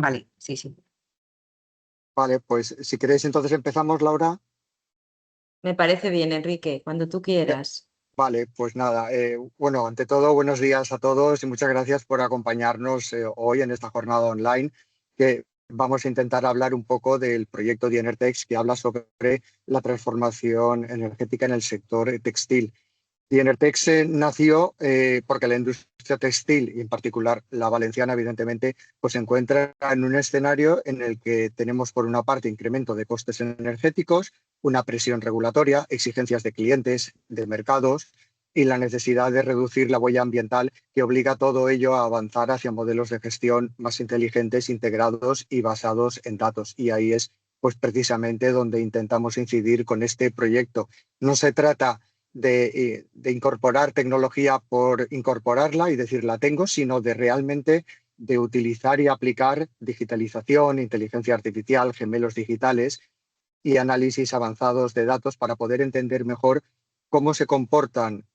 Vale, sí, sí. Vale, pues si queréis entonces empezamos, Laura. Me parece bien, Enrique, cuando tú quieras. Vale, pues nada, bueno, ante todo, buenos días a todos y muchas gracias por acompañarnos hoy en esta jornada online, que vamos a intentar hablar un poco del proyecto de Enertex, que habla sobre la transformación energética en el sector textil. Y Enertex nació porque la industria textil, y en particular la valenciana, evidentemente, pues se encuentra en un escenario en el que tenemos, por una parte, incremento de costes energéticos, una presión regulatoria, exigencias de clientes, de mercados y la necesidad de reducir la huella ambiental, que obliga todo ello a avanzar hacia modelos de gestión más inteligentes, integrados y basados en datos. Y ahí es, pues, precisamente donde intentamos incidir con este proyecto. No se trata de incorporar tecnología por incorporarla y decir la tengo, sino de realmente de utilizar y aplicar digitalización, inteligencia artificial, gemelos digitales y análisis avanzados de datos para poder entender mejor cómo se comportan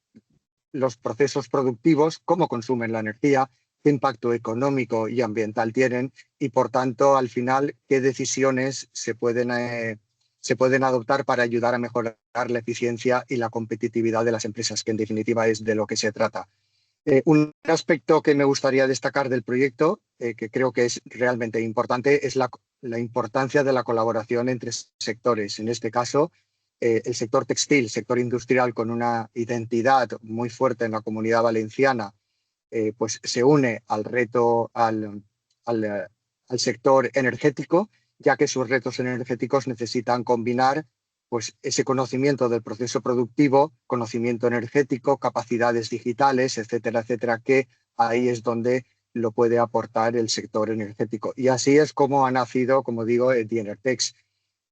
los procesos productivos, cómo consumen la energía, qué impacto económico y ambiental tienen y, por tanto, al final, qué decisiones se pueden adoptar para ayudar a mejorar la eficiencia y la competitividad de las empresas, que en definitiva es de lo que se trata. Un aspecto que me gustaría destacar del proyecto, que creo que es realmente importante, es la importancia de la colaboración entre sectores. En este caso, el sector textil, sector industrial con una identidad muy fuerte en la Comunidad Valenciana, pues se une al reto, al sector energético, ya que sus retos energéticos necesitan combinar pues, ese conocimiento del proceso productivo, conocimiento energético, capacidades digitales, etcétera, etcétera, que ahí es donde lo puede aportar el sector energético. Y así es como ha nacido, como digo, The Enertex.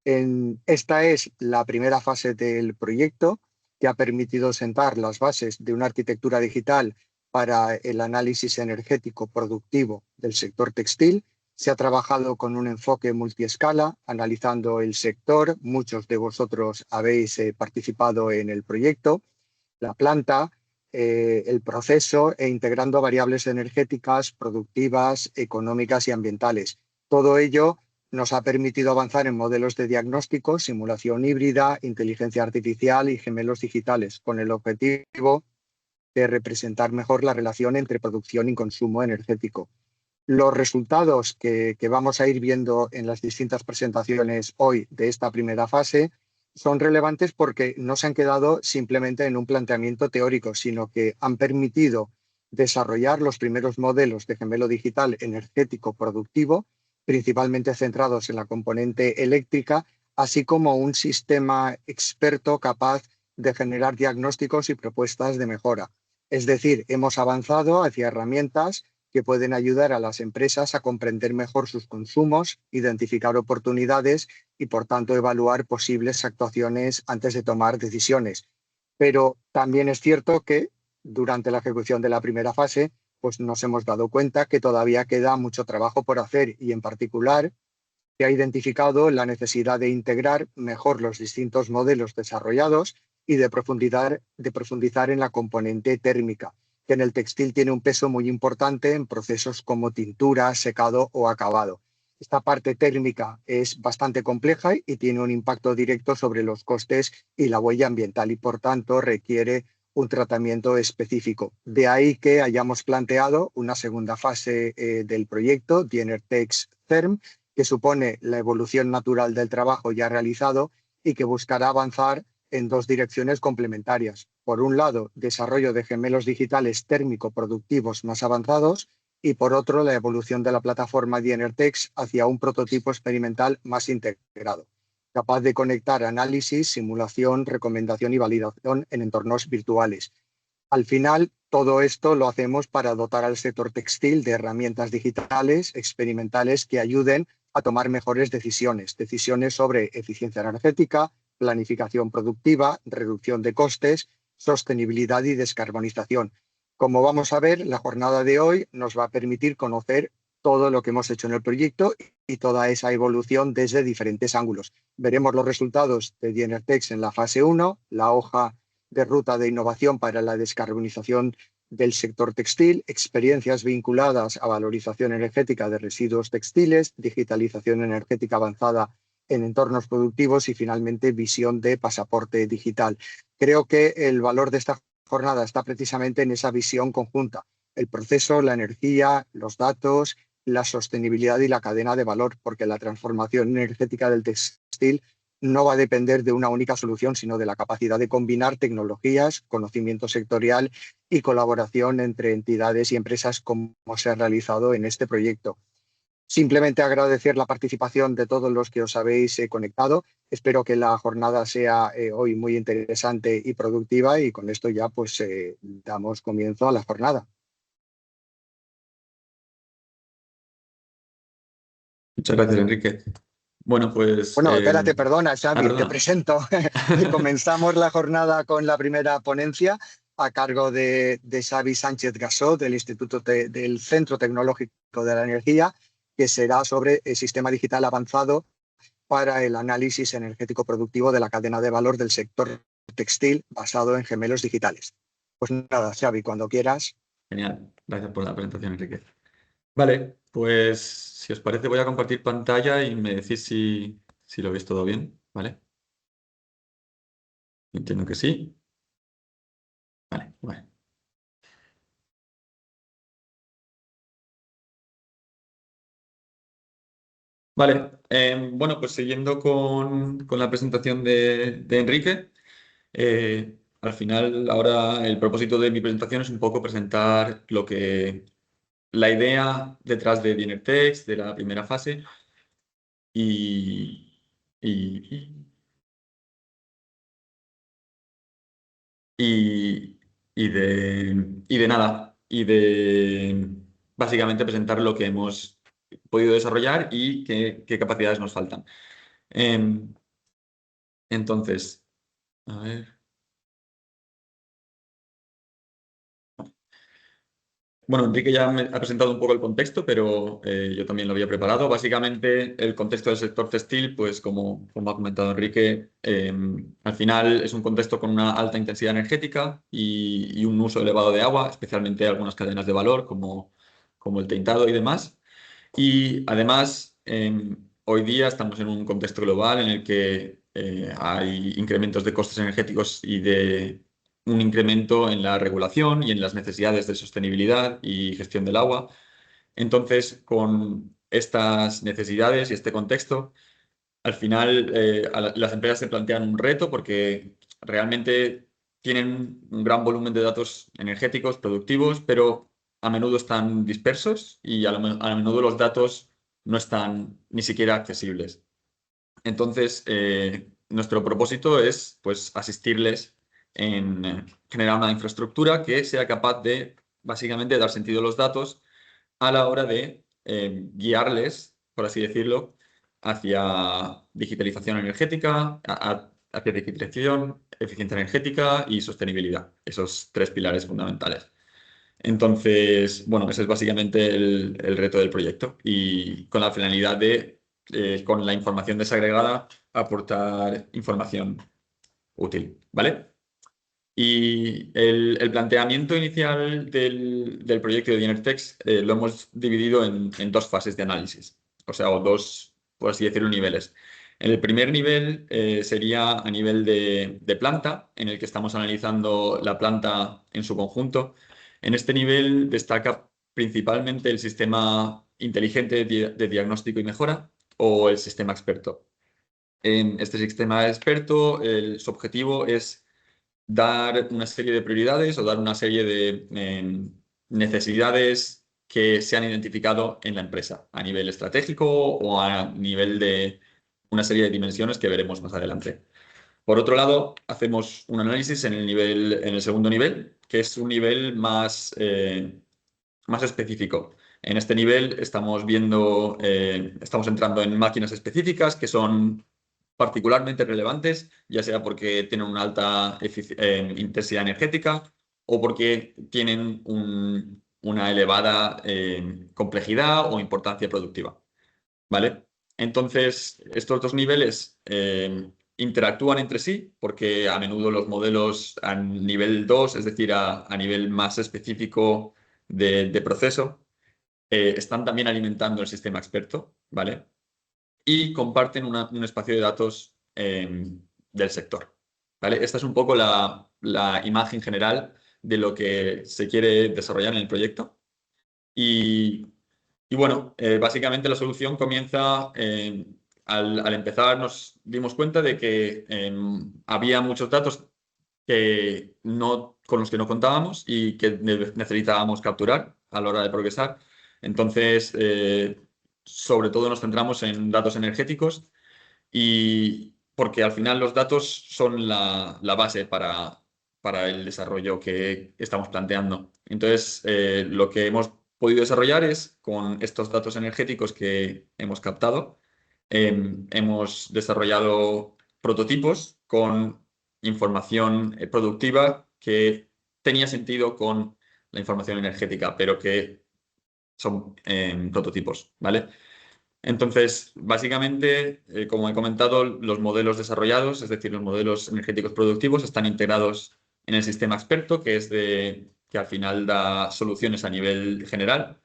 Esta es la primera fase del proyecto, que ha permitido sentar las bases de una arquitectura digital para el análisis energético productivo del sector textil. Se ha trabajado con un enfoque multiescala, analizando el sector. Muchos de vosotros habéis participado en el proyecto, la planta, el proceso e integrando variables energéticas, productivas, económicas y ambientales. Todo ello nos ha permitido avanzar en modelos de diagnóstico, simulación híbrida, inteligencia artificial y gemelos digitales, con el objetivo de representar mejor la relación entre producción y consumo energético. Los resultados que vamos a ir viendo en las distintas presentaciones hoy de esta primera fase son relevantes porque no se han quedado simplemente en un planteamiento teórico, sino que han permitido desarrollar los primeros modelos de gemelo digital energético productivo, principalmente centrados en la componente eléctrica, así como un sistema experto capaz de generar diagnósticos y propuestas de mejora. Es decir, hemos avanzado hacia herramientas que pueden ayudar a las empresas a comprender mejor sus consumos, identificar oportunidades y, por tanto, evaluar posibles actuaciones antes de tomar decisiones. Pero también es cierto que durante la ejecución de la primera fase, pues nos hemos dado cuenta que todavía queda mucho trabajo por hacer y, en particular, se ha identificado la necesidad de integrar mejor los distintos modelos desarrollados y de profundizar en la componente térmica, que en el textil tiene un peso muy importante en procesos como tintura, secado o acabado. Esta parte térmica es bastante compleja y tiene un impacto directo sobre los costes y la huella ambiental y, por tanto, requiere un tratamiento específico. De ahí que hayamos planteado una segunda fase del proyecto, The Enertex CERM, que supone la evolución natural del trabajo ya realizado y que buscará avanzar en dos direcciones complementarias. Por un lado, desarrollo de gemelos digitales térmico-productivos más avanzados y, por otro, la evolución de la plataforma de Enertex hacia un prototipo experimental más integrado, capaz de conectar análisis, simulación, recomendación y validación en entornos virtuales. Al final, todo esto lo hacemos para dotar al sector textil de herramientas digitales experimentales que ayuden a tomar mejores decisiones, decisiones sobre eficiencia energética, planificación productiva, reducción de costes, sostenibilidad y descarbonización. Como vamos a ver, la jornada de hoy nos va a permitir conocer todo lo que hemos hecho en el proyecto y toda esa evolución desde diferentes ángulos. Veremos los resultados de Enertex en la fase 1, la hoja de ruta de innovación para la descarbonización del sector textil, experiencias vinculadas a valorización energética de residuos textiles, digitalización energética avanzada en entornos productivos y finalmente visión de pasaporte digital. Creo que el valor de esta jornada está precisamente en esa visión conjunta, el proceso, la energía, los datos, la sostenibilidad y la cadena de valor, porque la transformación energética del textil no va a depender de una única solución, sino de la capacidad de combinar tecnologías, conocimiento sectorial y colaboración entre entidades y empresas como se ha realizado en este proyecto. Simplemente agradecer la participación de todos los que os habéis conectado. Espero que la jornada sea hoy muy interesante y productiva y con esto ya pues damos comienzo a la jornada. Muchas gracias, Enrique. Bueno, pues... Bueno, espérate, perdona, Xavi, te perdona. presento. Comenzamos la jornada con la primera ponencia a cargo de Xavi Sánchez Gasó del del Centro Tecnológico de la Energía, que será sobre el sistema digital avanzado para el análisis energético productivo de la cadena de valor del sector textil basado en gemelos digitales. Pues nada, Xavi, cuando quieras. Genial, gracias por la presentación, Enrique. Vale, pues si os parece voy a compartir pantalla y me decís si lo veis todo bien, ¿vale? Entiendo que sí. Vale, bueno. Vale, bueno, pues siguiendo con la presentación de Enrique, al final ahora el propósito de mi presentación es un poco presentar la idea detrás de Dienertex, de la primera fase y, y, y, y de nada, y de básicamente presentar lo que hemos podido desarrollar y qué capacidades nos faltan. Em, entonces, a ver. Bueno, Enrique ya me ha presentado un poco el contexto, pero yo también lo había preparado. Básicamente, el contexto del sector textil, pues como ha comentado Enrique, al final es un contexto con una alta intensidad energética y un uso elevado de agua, especialmente algunas cadenas de valor como el teintado y demás. Y además, hoy día estamos en un contexto global en el que hay incrementos de costes energéticos y de un incremento en la regulación y en las necesidades de sostenibilidad y gestión del agua. Entonces, con estas necesidades y este contexto, al final las empresas se plantean un reto porque realmente tienen un gran volumen de datos energéticos, productivos, pero a menudo están dispersos y a menudo los datos no están ni siquiera accesibles. Entonces, nuestro propósito es pues, asistirles en generar una infraestructura que sea capaz de básicamente dar sentido a los datos a la hora de guiarles, por así decirlo, hacia digitalización energética, hacia digitalización, eficiencia energética y sostenibilidad. Esos tres pilares fundamentales. Entonces, bueno, ese es básicamente el reto del proyecto y con la finalidad de, con la información desagregada, aportar información útil, ¿vale? Y el planteamiento inicial del proyecto de Dienertex lo hemos dividido en dos fases de análisis, o sea, o dos, por así decirlo, niveles. El primer nivel sería a nivel de planta, en el que estamos analizando la planta en su conjunto. En este nivel destaca principalmente el sistema inteligente de diagnóstico y mejora o el sistema experto. En este sistema experto, su objetivo es dar una serie de prioridades o dar una serie de necesidades que se han identificado en la empresa a nivel estratégico o a nivel de una serie de dimensiones que veremos más adelante. Por otro lado, hacemos un análisis en el segundo nivel, que es un nivel más específico. En este nivel estamos viendo, estamos entrando en máquinas específicas que son particularmente relevantes, ya sea porque tienen una alta intensidad energética o porque tienen una elevada complejidad o importancia productiva. ¿Vale? Entonces, estos dos niveles interactúan entre sí, porque a menudo los modelos a nivel 2, es decir, a nivel más específico de proceso, están también alimentando el sistema experto, ¿vale? Y comparten un espacio de datos del sector, ¿vale? Esta es un poco la imagen general de lo que se quiere desarrollar en el proyecto. Y, y bueno, básicamente la solución comienza, al empezar nos dimos cuenta de que había muchos datos con los que no contábamos y que necesitábamos capturar a la hora de progresar. Entonces, sobre todo nos centramos en datos energéticos y porque al final los datos son la base para el desarrollo que estamos planteando. Entonces, lo que hemos podido desarrollar es con estos datos energéticos que hemos captado, hemos desarrollado prototipos con información productiva que tenía sentido con la información energética, pero que son prototipos, ¿vale? Entonces, básicamente, como he comentado, los modelos desarrollados, es decir, los modelos energéticos productivos, están integrados en el sistema experto, que al final da soluciones a nivel general,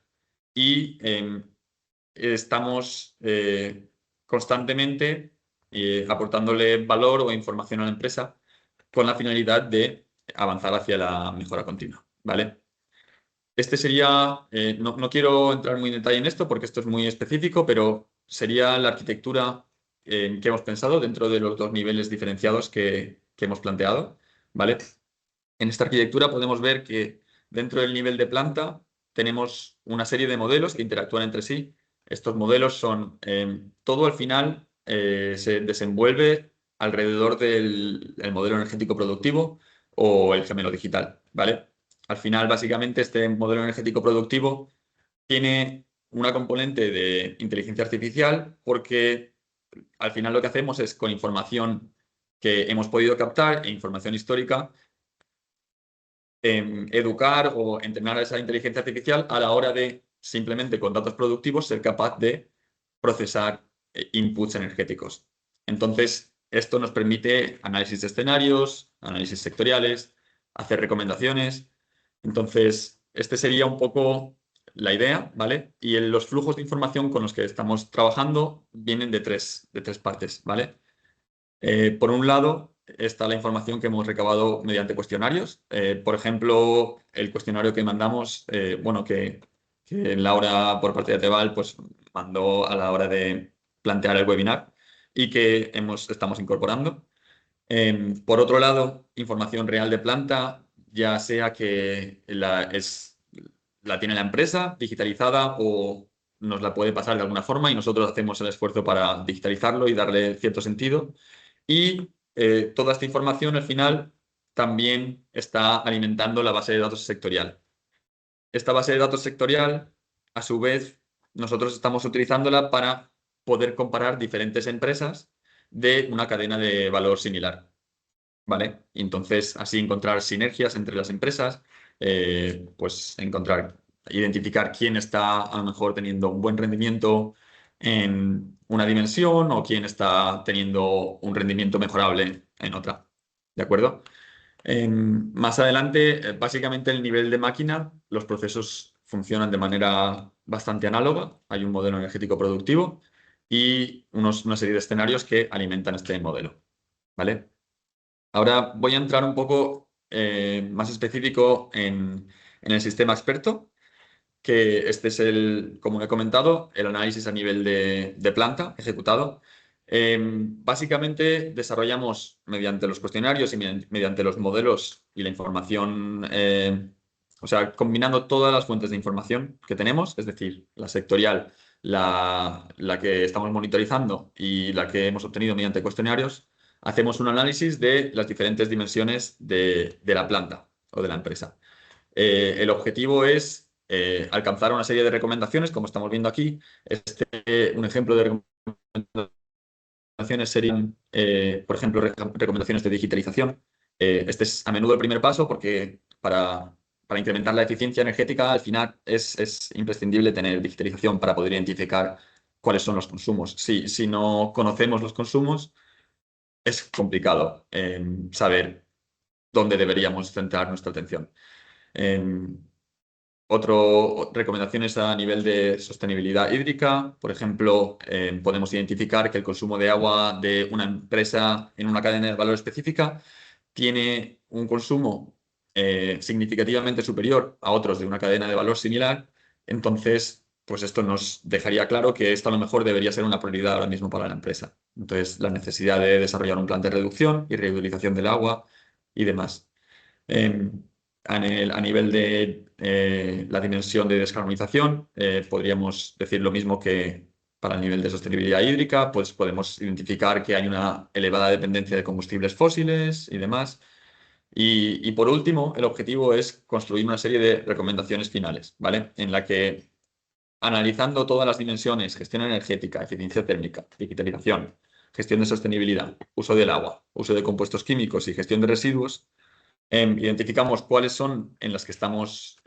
y estamos constantemente aportándole valor o información a la empresa con la finalidad de avanzar hacia la mejora continua, ¿vale? Este sería, no quiero entrar muy en detalle en esto porque esto es muy específico, pero sería la arquitectura que hemos pensado dentro de los dos niveles diferenciados que hemos planteado, ¿vale? En esta arquitectura podemos ver que dentro del nivel de planta tenemos una serie de modelos que interactúan entre sí. Estos modelos son, todo al final se desenvuelve alrededor del modelo energético productivo o el gemelo digital, ¿vale? Al final, básicamente, este modelo energético productivo tiene una componente de inteligencia artificial porque al final lo que hacemos es con información que hemos podido captar e información histórica, educar o entrenar a esa inteligencia artificial a la hora de simplemente con datos productivos ser capaz de procesar inputs energéticos. Entonces, esto nos permite análisis de escenarios, análisis sectoriales, hacer recomendaciones. Entonces, este sería un poco la idea, ¿vale? Y los flujos de información con los que estamos trabajando vienen de tres partes, ¿vale? Por un lado, está la información que hemos recabado mediante cuestionarios. Por ejemplo, el cuestionario que mandamos, bueno, que Laura por parte de Ateval pues, mandó a la hora de plantear el webinar y que estamos incorporando. Por otro lado, información real de planta, ya sea que la tiene la empresa digitalizada o nos la puede pasar de alguna forma y nosotros hacemos el esfuerzo para digitalizarlo y darle cierto sentido. Y toda esta información al final también está alimentando la base de datos sectorial. Esta base de datos sectorial, a su vez, nosotros estamos utilizándola para poder comparar diferentes empresas de una cadena de valor similar, ¿vale? Y entonces, así encontrar sinergias entre las empresas, pues identificar quién está a lo mejor teniendo un buen rendimiento en una dimensión o quién está teniendo un rendimiento mejorable en otra, ¿de acuerdo? Más adelante, básicamente el nivel de máquina, los procesos funcionan de manera bastante análoga. Hay un modelo energético productivo y una serie de escenarios que alimentan este modelo, ¿vale? Ahora voy a entrar un poco más específico en el sistema experto, que este es como he comentado, el análisis a nivel de planta ejecutado. Básicamente desarrollamos mediante los cuestionarios y mediante los modelos y la información, o sea, combinando todas las fuentes de información que tenemos, es decir, la sectorial, la que estamos monitorizando y la que hemos obtenido mediante cuestionarios, hacemos un análisis de las diferentes dimensiones de la planta o de la empresa. El objetivo es alcanzar una serie de recomendaciones, como estamos viendo aquí. Un ejemplo de recomendaciones serían, por ejemplo, recomendaciones de digitalización. Este es a menudo el primer paso porque para incrementar la eficiencia energética, al final es imprescindible tener digitalización para poder identificar cuáles son los consumos. Si no conocemos los consumos, es complicado saber dónde deberíamos centrar nuestra atención. Recomendaciones a nivel de sostenibilidad hídrica. Por ejemplo, podemos identificar que el consumo de agua de una empresa en una cadena de valor específica tiene un consumo significativamente superior a otros de una cadena de valor similar. Entonces, pues esto nos dejaría claro que esto a lo mejor debería ser una prioridad ahora mismo para la empresa. Entonces, la necesidad de desarrollar un plan de reducción y reutilización del agua y demás. A nivel de la dimensión de descarbonización, podríamos decir lo mismo que para el nivel de sostenibilidad hídrica, pues podemos identificar que hay una elevada dependencia de combustibles fósiles y demás. Y por último, el objetivo es construir una serie de recomendaciones finales, ¿vale? En la que, analizando todas las dimensiones, gestión energética, eficiencia térmica, digitalización, gestión de sostenibilidad, uso del agua, uso de compuestos químicos y gestión de residuos, identificamos cuáles son en las que estamos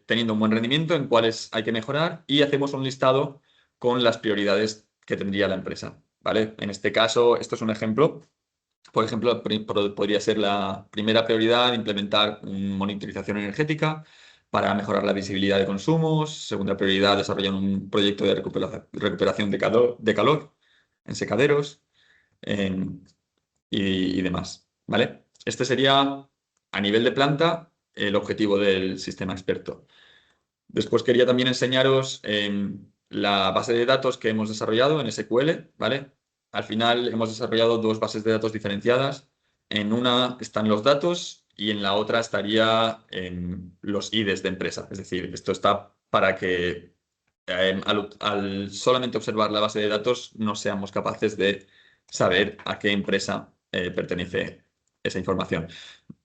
teniendo un buen rendimiento, en cuáles hay que mejorar y hacemos un listado con las prioridades que tendría la empresa, ¿vale? En este caso, esto es un ejemplo. Por ejemplo, podría ser la primera prioridad implementar una monitorización energética para mejorar la visibilidad de consumos. Segunda prioridad, desarrollar un proyecto de recuperación de calor en secaderos y demás, ¿vale? Este sería, a nivel de planta, el objetivo del sistema experto. Después quería también enseñaros la base de datos que hemos desarrollado en SQL, ¿vale? Al final hemos desarrollado dos bases de datos diferenciadas. En una están los datos y en la otra estaría los IDs de empresa. Es decir, esto está para que al solamente observar la base de datos no seamos capaces de saber a qué empresa pertenece esa información.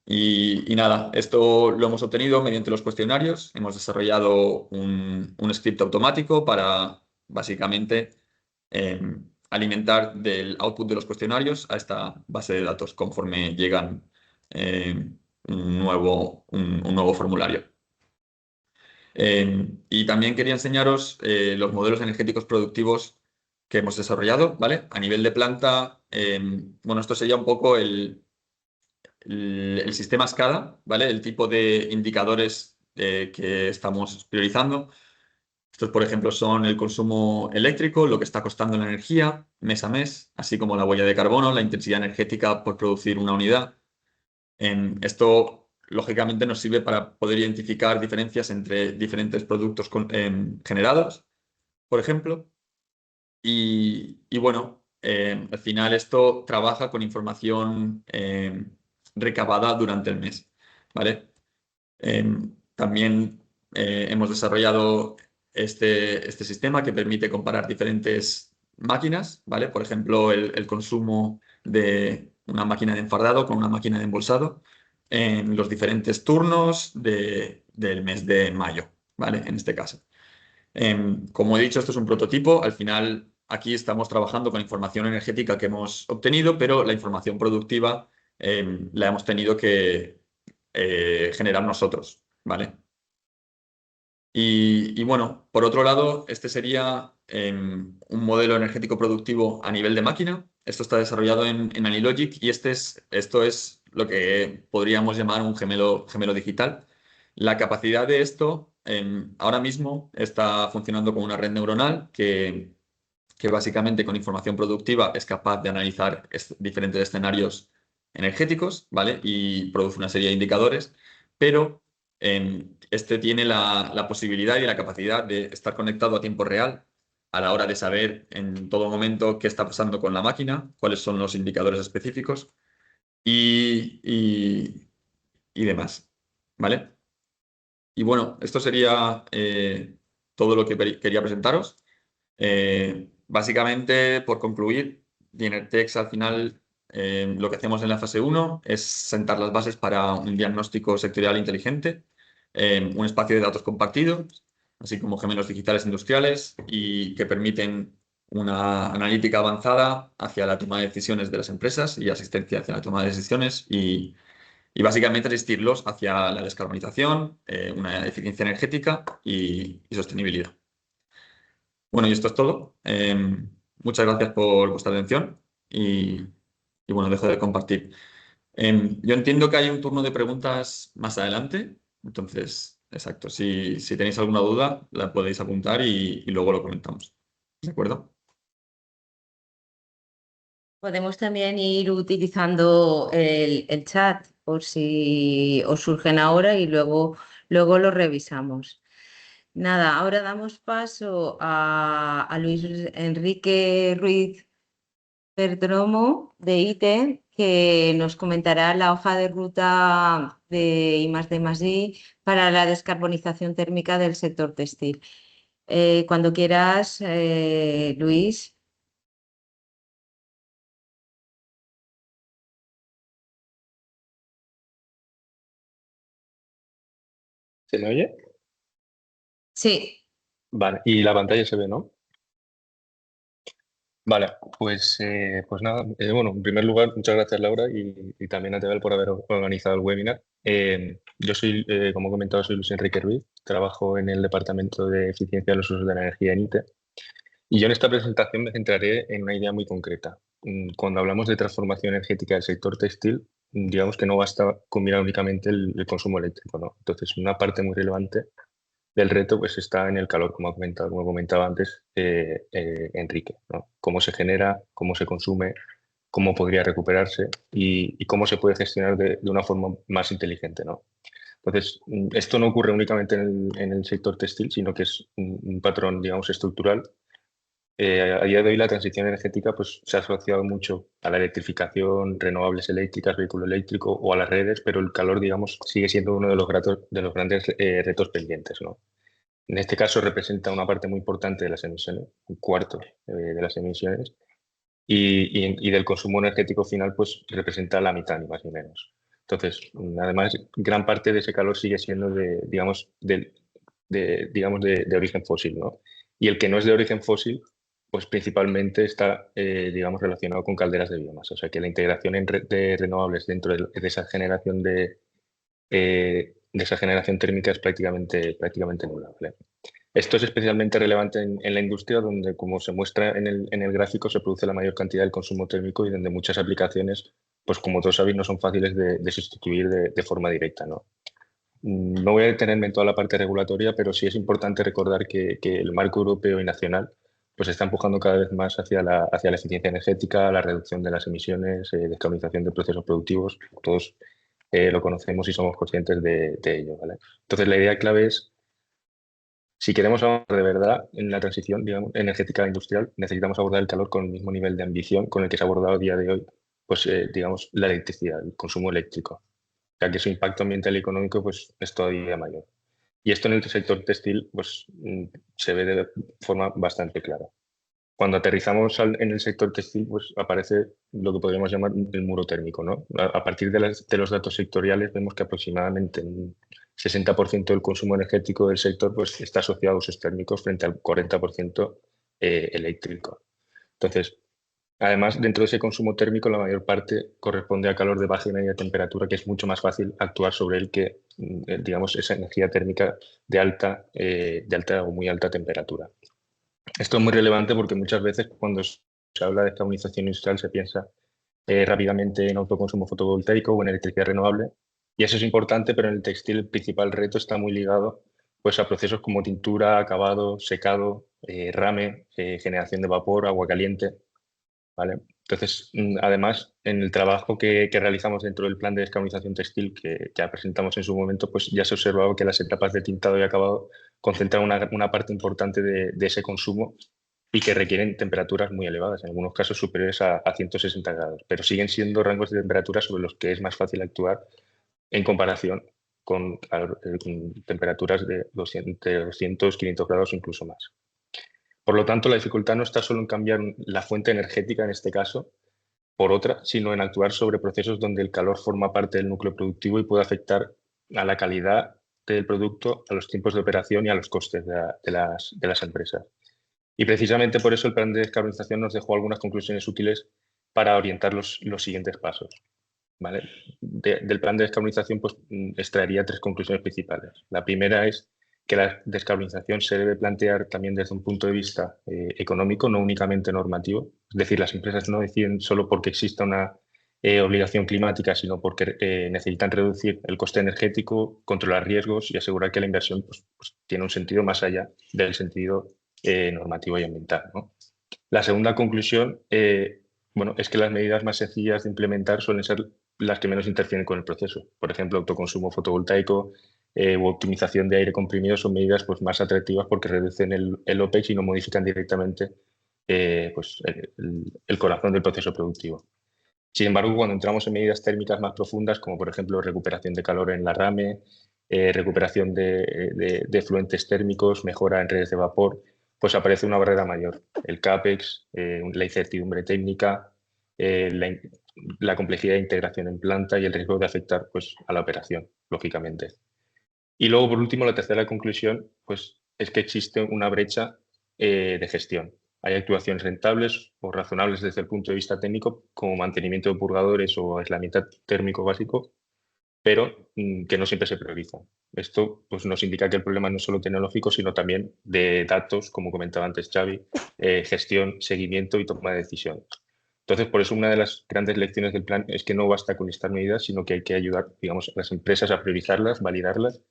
Y nada, esto lo hemos obtenido mediante los cuestionarios. Hemos desarrollado un script automático para básicamente alimentar del output de los cuestionarios a esta base de datos conforme llegan un nuevo formulario. Y también quería enseñaros los modelos energéticos productivos que hemos desarrollado, ¿vale? A nivel de planta, bueno, esto sería un poco el sistema SCADA, ¿vale? El tipo de indicadores que estamos priorizando. Estos, por ejemplo, son el consumo eléctrico, lo que está costando la energía mes a mes, así como la huella de carbono, la intensidad energética por producir una unidad. Esto, lógicamente, nos sirve para poder identificar diferencias entre diferentes productos generados, por ejemplo. Y bueno, al final esto trabaja con información recabada durante el mes, ¿vale? También hemos desarrollado este sistema que permite comparar diferentes máquinas, ¿vale? Por ejemplo, el consumo de una máquina de enfardado con una máquina de embolsado en los diferentes turnos del mes de mayo, ¿vale? En este caso. Como he dicho, esto es un prototipo. Al final, aquí estamos trabajando con información energética que hemos obtenido, pero la información productiva la hemos tenido que generar nosotros, ¿vale? Y bueno, por otro lado, este sería un modelo energético productivo a nivel de máquina. Esto está desarrollado en AnyLogic y esto es lo que podríamos llamar un gemelo digital. La capacidad de esto ahora mismo está funcionando con una red neuronal que básicamente con información productiva es capaz de analizar diferentes escenarios energéticos, ¿vale? Y produce una serie de indicadores, pero este tiene la posibilidad y la capacidad de estar conectado a tiempo real a la hora de saber en todo momento qué está pasando con la máquina, cuáles son los indicadores específicos y, y- y demás, ¿vale? Y bueno, esto sería todo lo que quería presentaros. Básicamente, por concluir, Dinertex al final lo que hacemos en la fase 1 es sentar las bases para un diagnóstico sectorial inteligente, un espacio de datos compartidos, así como gemelos digitales industriales y que permiten una analítica avanzada hacia la toma de decisiones de las empresas y asistencia hacia la toma de decisiones y básicamente asistirlos hacia la descarbonización, una eficiencia energética y sostenibilidad. Bueno, y esto es todo. Muchas gracias por vuestra atención y bueno, dejo de compartir. Yo entiendo que hay un turno de preguntas más adelante, entonces, exacto, si tenéis alguna duda, la podéis apuntar y luego lo comentamos. ¿De acuerdo? Podemos también ir utilizando el chat por si os surgen ahora y luego lo revisamos. Nada, ahora damos paso a Luis Enrique Ruiz Perdomo de ITE, que nos comentará la hoja de ruta de I+D+I para la descarbonización térmica del sector textil. Cuando quieras, Luis. ¿Se me oye? Sí. Vale, y la pantalla se ve, ¿no? Vale, pues nada, bueno, en primer lugar, muchas gracias Laura y también a Tebel por haber organizado el webinar. Yo soy, como he comentado, soy Luis Enrique Ruiz, trabajo en el Departamento de Eficiencia de los Usos de la Energía en ITE y yo en esta presentación me centraré en una idea muy concreta. Cuando hablamos de transformación energética del sector textil, digamos que no basta con mirar únicamente el consumo eléctrico, ¿no? Entonces, una parte muy relevante del reto pues está en el calor, como comentaba antes Enrique, ¿no? Cómo se genera, cómo se consume, cómo podría recuperarse y cómo se puede gestionar de una forma más inteligente, ¿no? Entonces, esto no ocurre únicamente en el sector textil, sino que es un patrón, digamos, estructural. A día de hoy la transición energética pues, se ha asociado mucho a la electrificación, renovables eléctricas, vehículo eléctrico o a las redes, pero el calor, digamos, sigue siendo uno de los grandes retos pendientes, ¿no? En este caso representa una parte muy importante de las emisiones, un cuarto de las emisiones, y del consumo energético final pues representa la mitad, ni más ni menos. Entonces, además, gran parte de ese calor sigue siendo de origen fósil, ¿no? Y el que no es de origen fósil, pues principalmente está, digamos, relacionado con calderas de biomasa. O sea, que la integración de renovables dentro de esa generación de esa generación térmica es prácticamente nula, ¿vale? Esto es especialmente relevante en la industria donde, como se muestra en el gráfico, se produce la mayor cantidad del consumo térmico y donde muchas aplicaciones, pues como todos sabéis, no son fáciles de sustituir de forma directa, ¿no? No voy a detenerme en toda la parte regulatoria, pero sí es importante recordar que el marco europeo y nacional pues está empujando cada vez más hacia la eficiencia energética, la reducción de las emisiones, descarbonización de procesos productivos. Todos lo conocemos y somos conscientes de ello, ¿vale? Entonces, la idea clave es si queremos avanzar de verdad en la transición, digamos, energética e industrial, necesitamos abordar el calor con el mismo nivel de ambición con el que se ha abordado a día de hoy, pues, digamos, la electricidad, el consumo eléctrico, ya que su impacto ambiental y económico pues, es todavía mayor. Y esto en el sector textil pues, se ve de forma bastante clara. Cuando aterrizamos en el sector textil, pues aparece lo que podríamos llamar el muro térmico, ¿no? A partir de los datos sectoriales vemos que aproximadamente un 60% del consumo energético del sector pues, está asociado a usos térmicos frente al 40% eléctrico. Entonces, además, dentro de ese consumo térmico, la mayor parte corresponde a calor de baja y media temperatura, que es mucho más fácil actuar sobre él que, digamos, esa energía térmica de alta o muy alta temperatura. Esto es muy relevante porque muchas veces cuando se habla de descarbonización industrial se piensa rápidamente en autoconsumo fotovoltaico o en electricidad renovable. Y eso es importante, pero en el textil el principal reto está muy ligado pues, a procesos como tintura, acabado, secado, rame, generación de vapor, agua caliente, ¿vale? Entonces, además, en el trabajo que realizamos dentro del plan de descarbonización textil que ya presentamos en su momento, pues ya se observaba que las etapas de tintado y acabado concentran una parte importante de ese consumo y que requieren temperaturas muy elevadas, en algunos casos superiores a 160 grados, pero siguen siendo rangos de temperatura sobre los que es más fácil actuar en comparación con temperaturas de 200, 500 grados o incluso más. Por lo tanto, la dificultad no está solo en cambiar la fuente energética, en este caso, por otra, sino en actuar sobre procesos donde el calor forma parte del núcleo productivo y puede afectar a la calidad del producto, a los tiempos de operación y a los costes de las empresas. Y precisamente por eso el plan de descarbonización nos dejó algunas conclusiones útiles para orientar los siguientes pasos, ¿vale? Del plan de descarbonización pues, extraería tres conclusiones principales. La primera es que la descarbonización se debe plantear también desde un punto de vista económico, no únicamente normativo. Es decir, las empresas no deciden solo porque exista una obligación climática, sino porque necesitan reducir el coste energético, controlar riesgos y asegurar que la inversión pues, tiene un sentido más allá del sentido normativo y ambiental, ¿no? La segunda conclusión bueno, es que las medidas más sencillas de implementar suelen ser las que menos interfieren con el proceso. Por ejemplo, autoconsumo fotovoltaico u optimización de aire comprimido son medidas pues, más atractivas porque reducen el OPEX y no modifican directamente pues, el corazón del proceso productivo. Sin embargo, cuando entramos en medidas térmicas más profundas, como por ejemplo recuperación de calor en la rame, recuperación de efluentes térmicos, mejora en redes de vapor, pues aparece una barrera mayor. El CAPEX, la incertidumbre técnica, la complejidad de integración en planta y el riesgo de afectar pues, a la operación, lógicamente. Y luego, por último, la tercera conclusión pues, es que existe una brecha de gestión. Hay actuaciones rentables o razonables desde el punto de vista técnico, como mantenimiento de purgadores o aislamiento térmico básico, pero que no siempre se priorizan. Esto pues, nos indica que el problema no es solo tecnológico, sino también de datos, como comentaba antes Xavi, gestión, seguimiento y toma de decisiones. Entonces, por eso una de las grandes lecciones del plan es que no basta con listar medidas, sino que hay que ayudar, digamos, a las empresas a priorizarlas, validarlas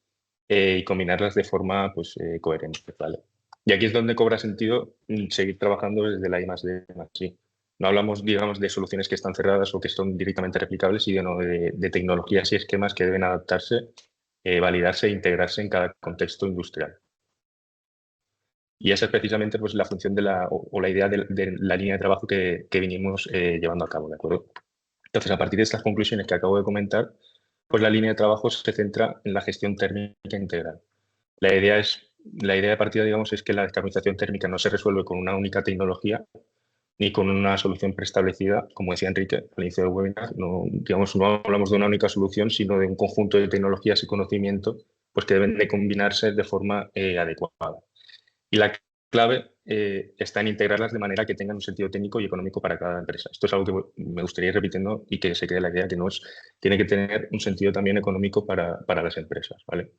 y combinarlas de forma pues, coherente, ¿vale? Y aquí es donde cobra sentido seguir trabajando desde la I+D+I. No hablamos, digamos, de soluciones que están cerradas o que son directamente replicables, sino de tecnologías y esquemas que deben adaptarse, validarse e integrarse en cada contexto industrial. Y esa es precisamente pues, la función de la idea de la línea de trabajo que venimos llevando a cabo, ¿de acuerdo? Entonces, a partir de estas conclusiones que acabo de comentar, pues la línea de trabajo se centra en la gestión térmica integral. La idea de partida, digamos, es que la descarbonización térmica no se resuelve con una única tecnología ni con una solución preestablecida, como decía Enrique al inicio del webinar. No, digamos, no hablamos de una única solución, sino de un conjunto de tecnologías y conocimiento pues, que deben de combinarse de forma adecuada. Y la clave está en integrarlas de manera que tengan un sentido técnico y económico para cada empresa. Esto es algo que me gustaría ir repitiendo y que se quede la idea que tiene que tener un sentido también económico para las empresas, ¿vale?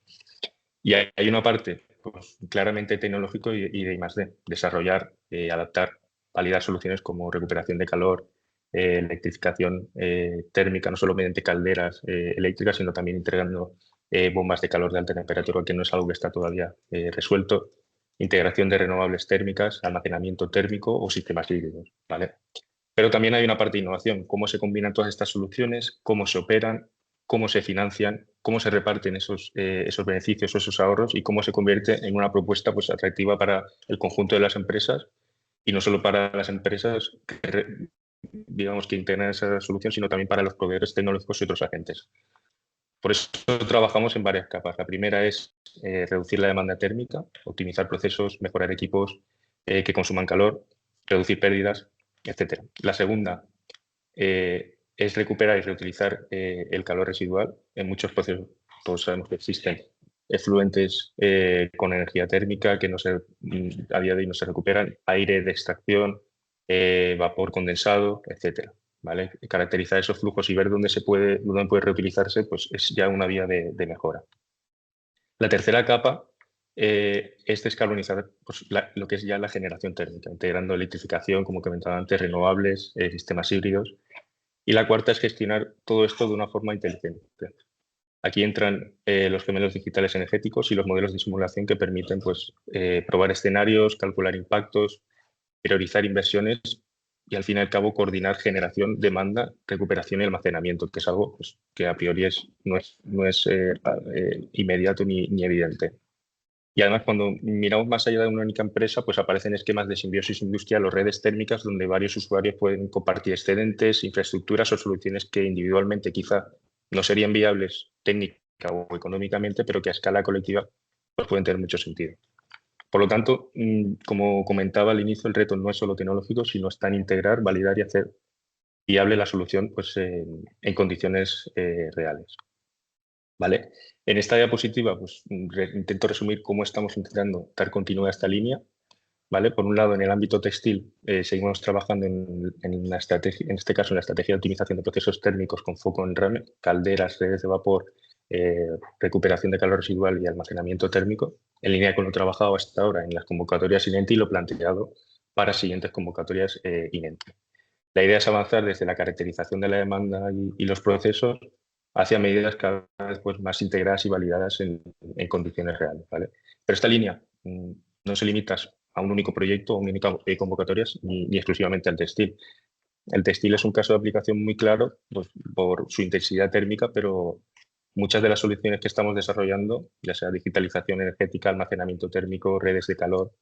Y hay una parte pues, claramente tecnológico y de I+D, desarrollar, adaptar, validar soluciones como recuperación de calor, electrificación térmica, no solo mediante calderas eléctricas, sino también integrando bombas de calor de alta temperatura, que no es algo que está todavía resuelto, integración de renovables térmicas, almacenamiento térmico o sistemas híbridos, ¿vale? Pero también hay una parte de innovación, cómo se combinan todas estas soluciones, cómo se operan, cómo se financian, cómo se reparten esos beneficios o esos ahorros y cómo se convierte en una propuesta pues, atractiva para el conjunto de las empresas y no solo para las empresas digamos, que integran esa solución, sino también para los proveedores tecnológicos y otros agentes. Por eso trabajamos en varias capas. La primera es reducir la demanda térmica, optimizar procesos, mejorar equipos que consuman calor, reducir pérdidas, etc. La segunda es recuperar y reutilizar el calor residual. En muchos procesos todos sabemos que existen efluentes con energía térmica que a día de hoy no se recuperan, aire de extracción, vapor condensado, etc. ¿Vale? Caracterizar esos flujos y ver dónde puede reutilizarse pues es ya una vía de mejora. La tercera capa es descarbonizar pues, lo que es ya la generación térmica, integrando electrificación, como comentaba antes, renovables, sistemas híbridos. Y la cuarta es gestionar todo esto de una forma inteligente. Aquí entran los gemelos digitales energéticos y los modelos de simulación que permiten pues, probar escenarios, calcular impactos, priorizar inversiones y al fin y al cabo coordinar generación, demanda, recuperación y almacenamiento, que es algo pues, que a priori no es inmediato ni evidente. Y además, cuando miramos más allá de una única empresa, pues aparecen esquemas de simbiosis industrial o redes térmicas donde varios usuarios pueden compartir excedentes, infraestructuras o soluciones que individualmente quizá no serían viables técnica o económicamente, pero que a escala colectiva pues pueden tener mucho sentido. Por lo tanto, como comentaba al inicio, el reto no es solo tecnológico, sino está en integrar, validar y hacer viable la solución pues, en condiciones reales. ¿Vale? En esta diapositiva pues, intento resumir cómo estamos intentando dar continuidad a esta línea. ¿Vale? Por un lado, en el ámbito textil, seguimos trabajando en la estrategia, en este caso en la estrategia de optimización de procesos térmicos con foco en rame, calderas, redes de vapor, recuperación de calor residual y almacenamiento térmico, en línea con lo trabajado hasta ahora en las convocatorias INENTI y lo planteado para siguientes convocatorias INENTI. La idea es avanzar desde la caracterización de la demanda y los procesos hacia medidas cada vez pues, más integradas y validadas en condiciones reales, ¿vale? Pero esta línea no se limita a un único proyecto, a una única convocatorias, ni exclusivamente al textil. El textil es un caso de aplicación muy claro pues, por su intensidad térmica, pero muchas de las soluciones que estamos desarrollando, ya sea digitalización energética, almacenamiento térmico, redes de calor,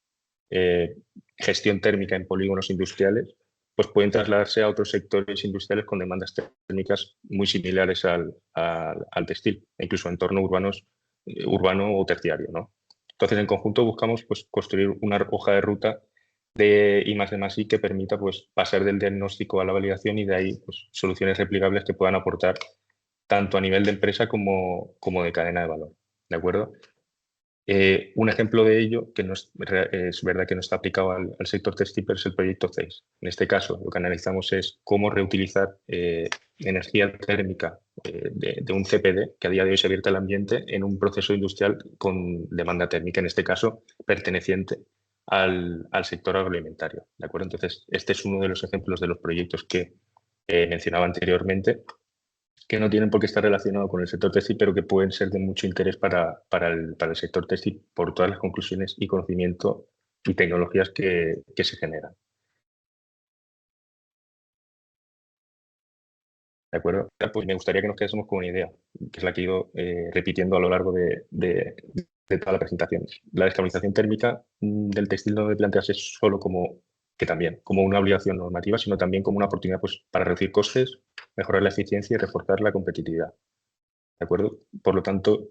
gestión térmica en polígonos industriales, pues pueden trasladarse a otros sectores industriales con demandas térmicas muy similares al textil, e incluso en entorno urbano o terciario, ¿no? Entonces, en conjunto buscamos pues, construir una hoja de ruta de I+D+I que permita pues, pasar del diagnóstico a la validación y de ahí pues, soluciones replicables que puedan aportar tanto a nivel de empresa como de cadena de valor. ¿De acuerdo? Un ejemplo de ello, que no es verdad que no está aplicado al sector textil, pero es el proyecto CEIS. En este caso, lo que analizamos es cómo reutilizar energía térmica de un CPD, que a día de hoy se vierte al ambiente, en un proceso industrial con demanda térmica, en este caso perteneciente al sector agroalimentario. ¿De acuerdo? Entonces, este es uno de los ejemplos de los proyectos que mencionaba anteriormente, que no tienen por qué estar relacionados con el sector textil, pero que pueden ser de mucho interés para el sector textil por todas las conclusiones y conocimiento y tecnologías que se generan. ¿De acuerdo? Pues me gustaría que nos quedásemos con una idea, que es la que he ido repitiendo a lo largo de toda la presentación. La descarbonización térmica del textil no debe plantearse solo como una obligación normativa, sino también como una oportunidad pues, para reducir costes, mejorar la eficiencia y reforzar la competitividad. ¿De acuerdo? Por lo tanto,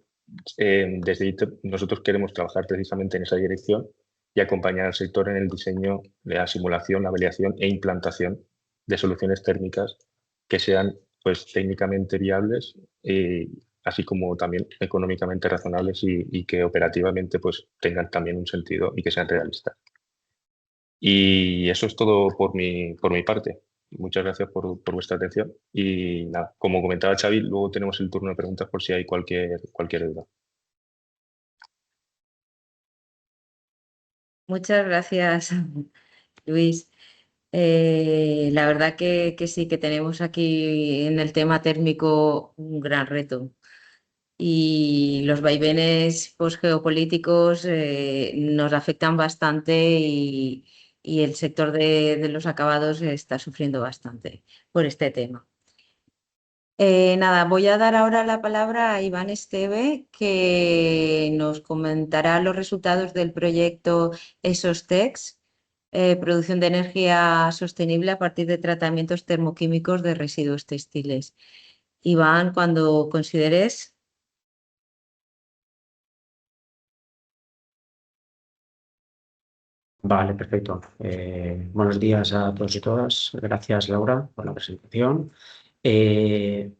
desde ITEP nosotros queremos trabajar precisamente en esa dirección y acompañar al sector en el diseño de la simulación, la validación e implantación de soluciones térmicas que sean pues, técnicamente viables, así como también económicamente razonables y que operativamente pues, tengan también un sentido y que sean realistas. Y eso es todo por mi parte. Muchas gracias por vuestra atención. Y nada, como comentaba Xavi, luego tenemos el turno de preguntas por si hay cualquier duda. Muchas gracias, Luis. La verdad que sí, que tenemos aquí en el tema térmico un gran reto. Y los vaivenes geopolíticos nos afectan bastante y el sector de los acabados está sufriendo bastante por este tema. Nada, voy a dar ahora la palabra a Iván Esteve, que nos comentará los resultados del proyecto ESOS-TEX, producción de energía sostenible a partir de tratamientos termoquímicos de residuos textiles. Iván, cuando consideres. Vale, perfecto. Buenos días a todos y todas. Gracias, Laura, por la presentación. Entiendo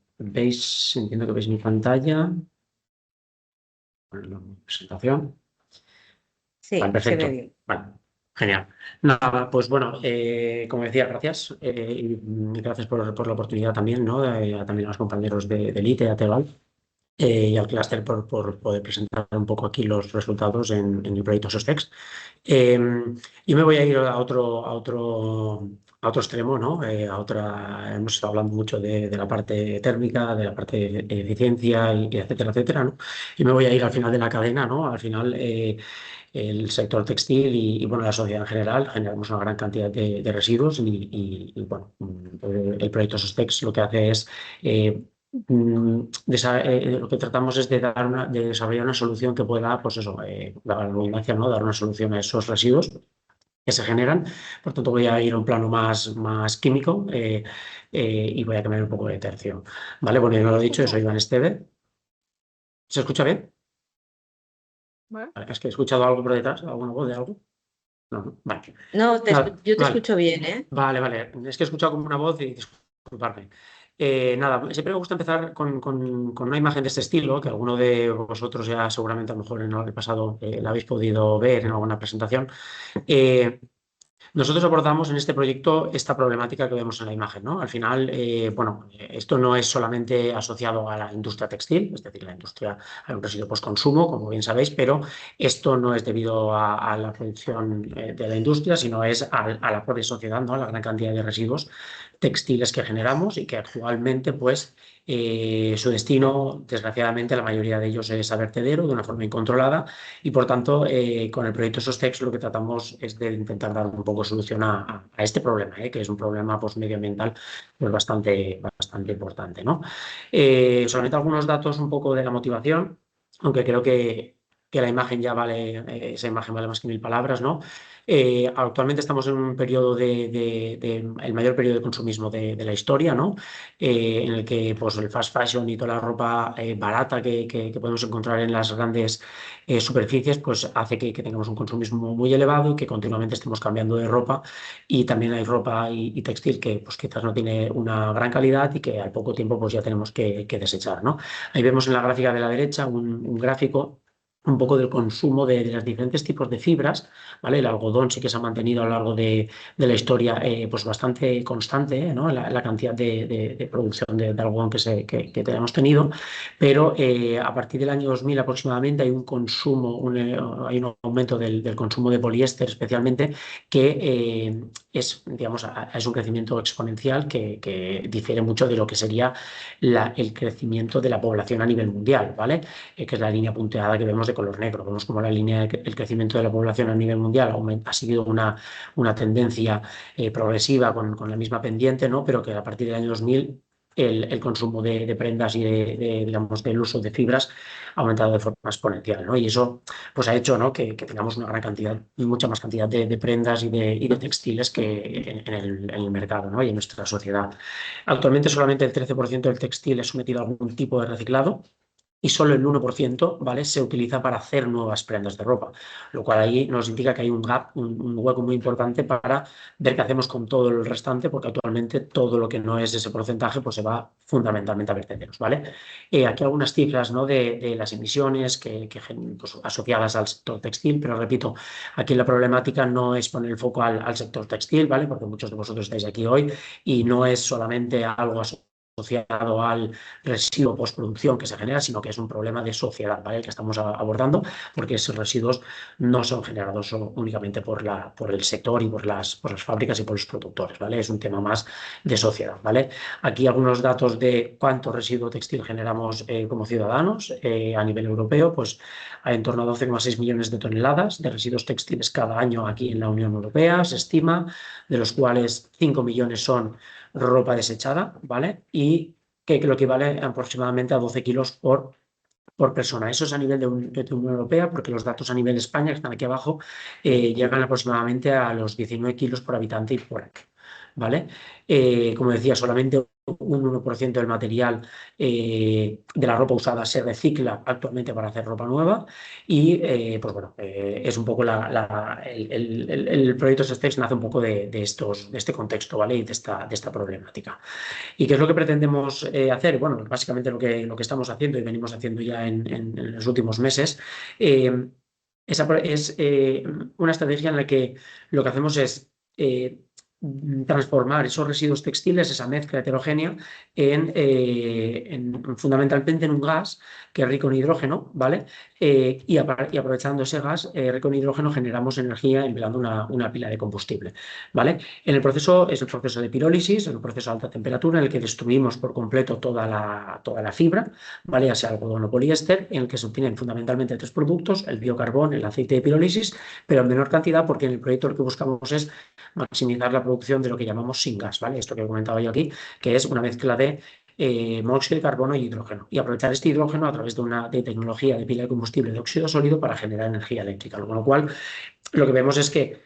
que veis mi pantalla. Bueno, mi presentación. Sí, Vale, se perfecto. ve bien. Vale, genial. Nada, pues bueno, como decía, gracias. Y gracias por la oportunidad también, ¿no? También a los compañeros del ITE, ATEVAL. Y al clúster por poder presentar un poco aquí los resultados en el proyecto SOSTEX. Yo me voy a ir a otro extremo, ¿no? Hemos estado hablando mucho de la parte térmica, de la parte de eficiencia, y etcétera, etcétera, ¿no? Y me voy a ir al final de la cadena, ¿no? Al final, el sector textil y, bueno, la sociedad en general generamos una gran cantidad de residuos y, bueno, el proyecto SOSTEX lo que hace es lo que tratamos es de desarrollar una solución que pueda, pues eso, dar la redundancia, ¿no? Dar una solución a esos residuos que se generan. Por tanto, voy a ir a un plano más químico y voy a cambiar un poco de tercio. ¿Vale? Bueno, ya lo he dicho, yo soy Iván Esteve. ¿Se escucha bien? Vale, es que he escuchado algo por detrás, alguna voz de algo. No, vale. No, yo te vale. escucho bien, ¿eh? Vale. Es que he escuchado como una voz y disculparme. Nada, siempre me gusta empezar con una imagen de este estilo, que alguno de vosotros ya seguramente a lo mejor en el pasado la habéis podido ver en alguna presentación. Nosotros abordamos en este proyecto esta problemática que vemos en la imagen, ¿no? Al final, bueno, esto no es solamente asociado a la industria textil, es decir, la industria a un residuo postconsumo, como bien sabéis, pero esto no es debido a la producción de la industria, sino es a la propia sociedad, ¿no? A la gran cantidad de residuos textiles que generamos y que actualmente pues su destino, desgraciadamente, la mayoría de ellos es a vertedero de una forma incontrolada y por tanto con el proyecto SOSTEX lo que tratamos es de intentar dar un poco solución a este problema, que es un problema pues, medioambiental pues, bastante importante, ¿no? Solamente algunos datos un poco de la motivación, aunque creo que la imagen ya vale, esa imagen vale más que 1000 palabras, ¿no? Actualmente estamos en un periodo el mayor periodo de consumismo de la historia, ¿no? En el que pues, el fast fashion y toda la ropa barata que podemos encontrar en las grandes superficies, pues hace que tengamos un consumismo muy elevado y que continuamente estemos cambiando de ropa y también hay ropa y textil que pues quizás no tiene una gran calidad y que al poco tiempo pues ya tenemos que desechar, ¿no? Ahí vemos en la gráfica de la derecha un gráfico un poco del consumo de los diferentes tipos de fibras, ¿vale? El algodón sí que se ha mantenido a lo largo de la historia pues bastante constante, ¿no? La cantidad de producción de algodón que tenemos tenido, pero a partir del año 2000 aproximadamente hay un consumo, hay un aumento del consumo de poliéster especialmente que es, digamos, es un crecimiento exponencial que difiere mucho de lo que sería el crecimiento de la población a nivel mundial, ¿vale? Que es la línea punteada que vemos de color negro. Vemos como la línea el crecimiento de la población a nivel mundial ha seguido una tendencia progresiva con la misma pendiente, ¿no? Pero que a partir del año 2000 el consumo de prendas y digamos, del uso de fibras ha aumentado de forma exponencial, ¿no? Y eso pues, ha hecho, ¿no? que tengamos una gran cantidad, mucha más cantidad de prendas y de textiles que en el mercado, ¿no? Y en nuestra sociedad. Actualmente solamente el 13% del textil es sometido a algún tipo de reciclado y solo el 1%, ¿vale? Se utiliza para hacer nuevas prendas de ropa, lo cual ahí nos indica que hay un gap, un hueco muy importante para ver qué hacemos con todo el restante, porque actualmente todo lo que no es ese porcentaje pues se va fundamentalmente a vertederos, ¿vale? Aquí algunas cifras, ¿no? de las emisiones pues, asociadas al sector textil, pero repito, aquí la problemática no es poner el foco al sector textil, ¿vale? Porque muchos de vosotros estáis aquí hoy y no es solamente algo asociado al residuo postproducción que se genera, sino que es un problema de sociedad, ¿vale? El que estamos abordando, porque esos residuos no son generados únicamente por el sector y por las fábricas y por los productores, ¿vale? Es un tema más de sociedad, ¿vale? Aquí algunos datos de cuánto residuo textil generamos como ciudadanos a nivel europeo, pues hay en torno a 12,6 millones de toneladas de residuos textiles cada año aquí en la Unión Europea, se estima, de los cuales 5 millones son ropa desechada, ¿vale? Y que lo equivale aproximadamente a 12 kilos por persona. Eso es a nivel de Unión Europea, porque los datos a nivel de España, que están aquí abajo, llegan aproximadamente a los 19 kilos por habitante y por año, ¿vale? Como decía, solamente un 1% del material de la ropa usada se recicla actualmente para hacer ropa nueva y pues bueno, es un poco el proyecto SOSTEX nace un poco de este contexto, ¿vale? Y de esta problemática. ¿Y qué es lo que pretendemos hacer? Bueno, básicamente lo que estamos haciendo y venimos haciendo ya en los últimos meses es una estrategia en la que lo que hacemos es transformar esos residuos textiles, esa mezcla heterogénea, fundamentalmente en un gas que es rico en hidrógeno, ¿vale? Y aprovechando ese gas rico en hidrógeno generamos energía empleando una pila de combustible, ¿vale? En el proceso es el proceso de pirólisis, el proceso a alta temperatura en el que destruimos por completo toda la fibra, ¿vale? Ya sea algodón o poliéster, en el que se obtienen fundamentalmente tres productos, el biocarbón, el aceite de pirólisis, pero en menor cantidad porque en el proyecto lo que buscamos es maximizar la producción de lo que llamamos syngas, ¿vale? Esto que he comentado yo aquí, que es una mezcla de monóxido de carbono y hidrógeno. Y aprovechar este hidrógeno a través de tecnología de pila de combustible de óxido sólido para generar energía eléctrica. Con lo cual, lo que vemos es que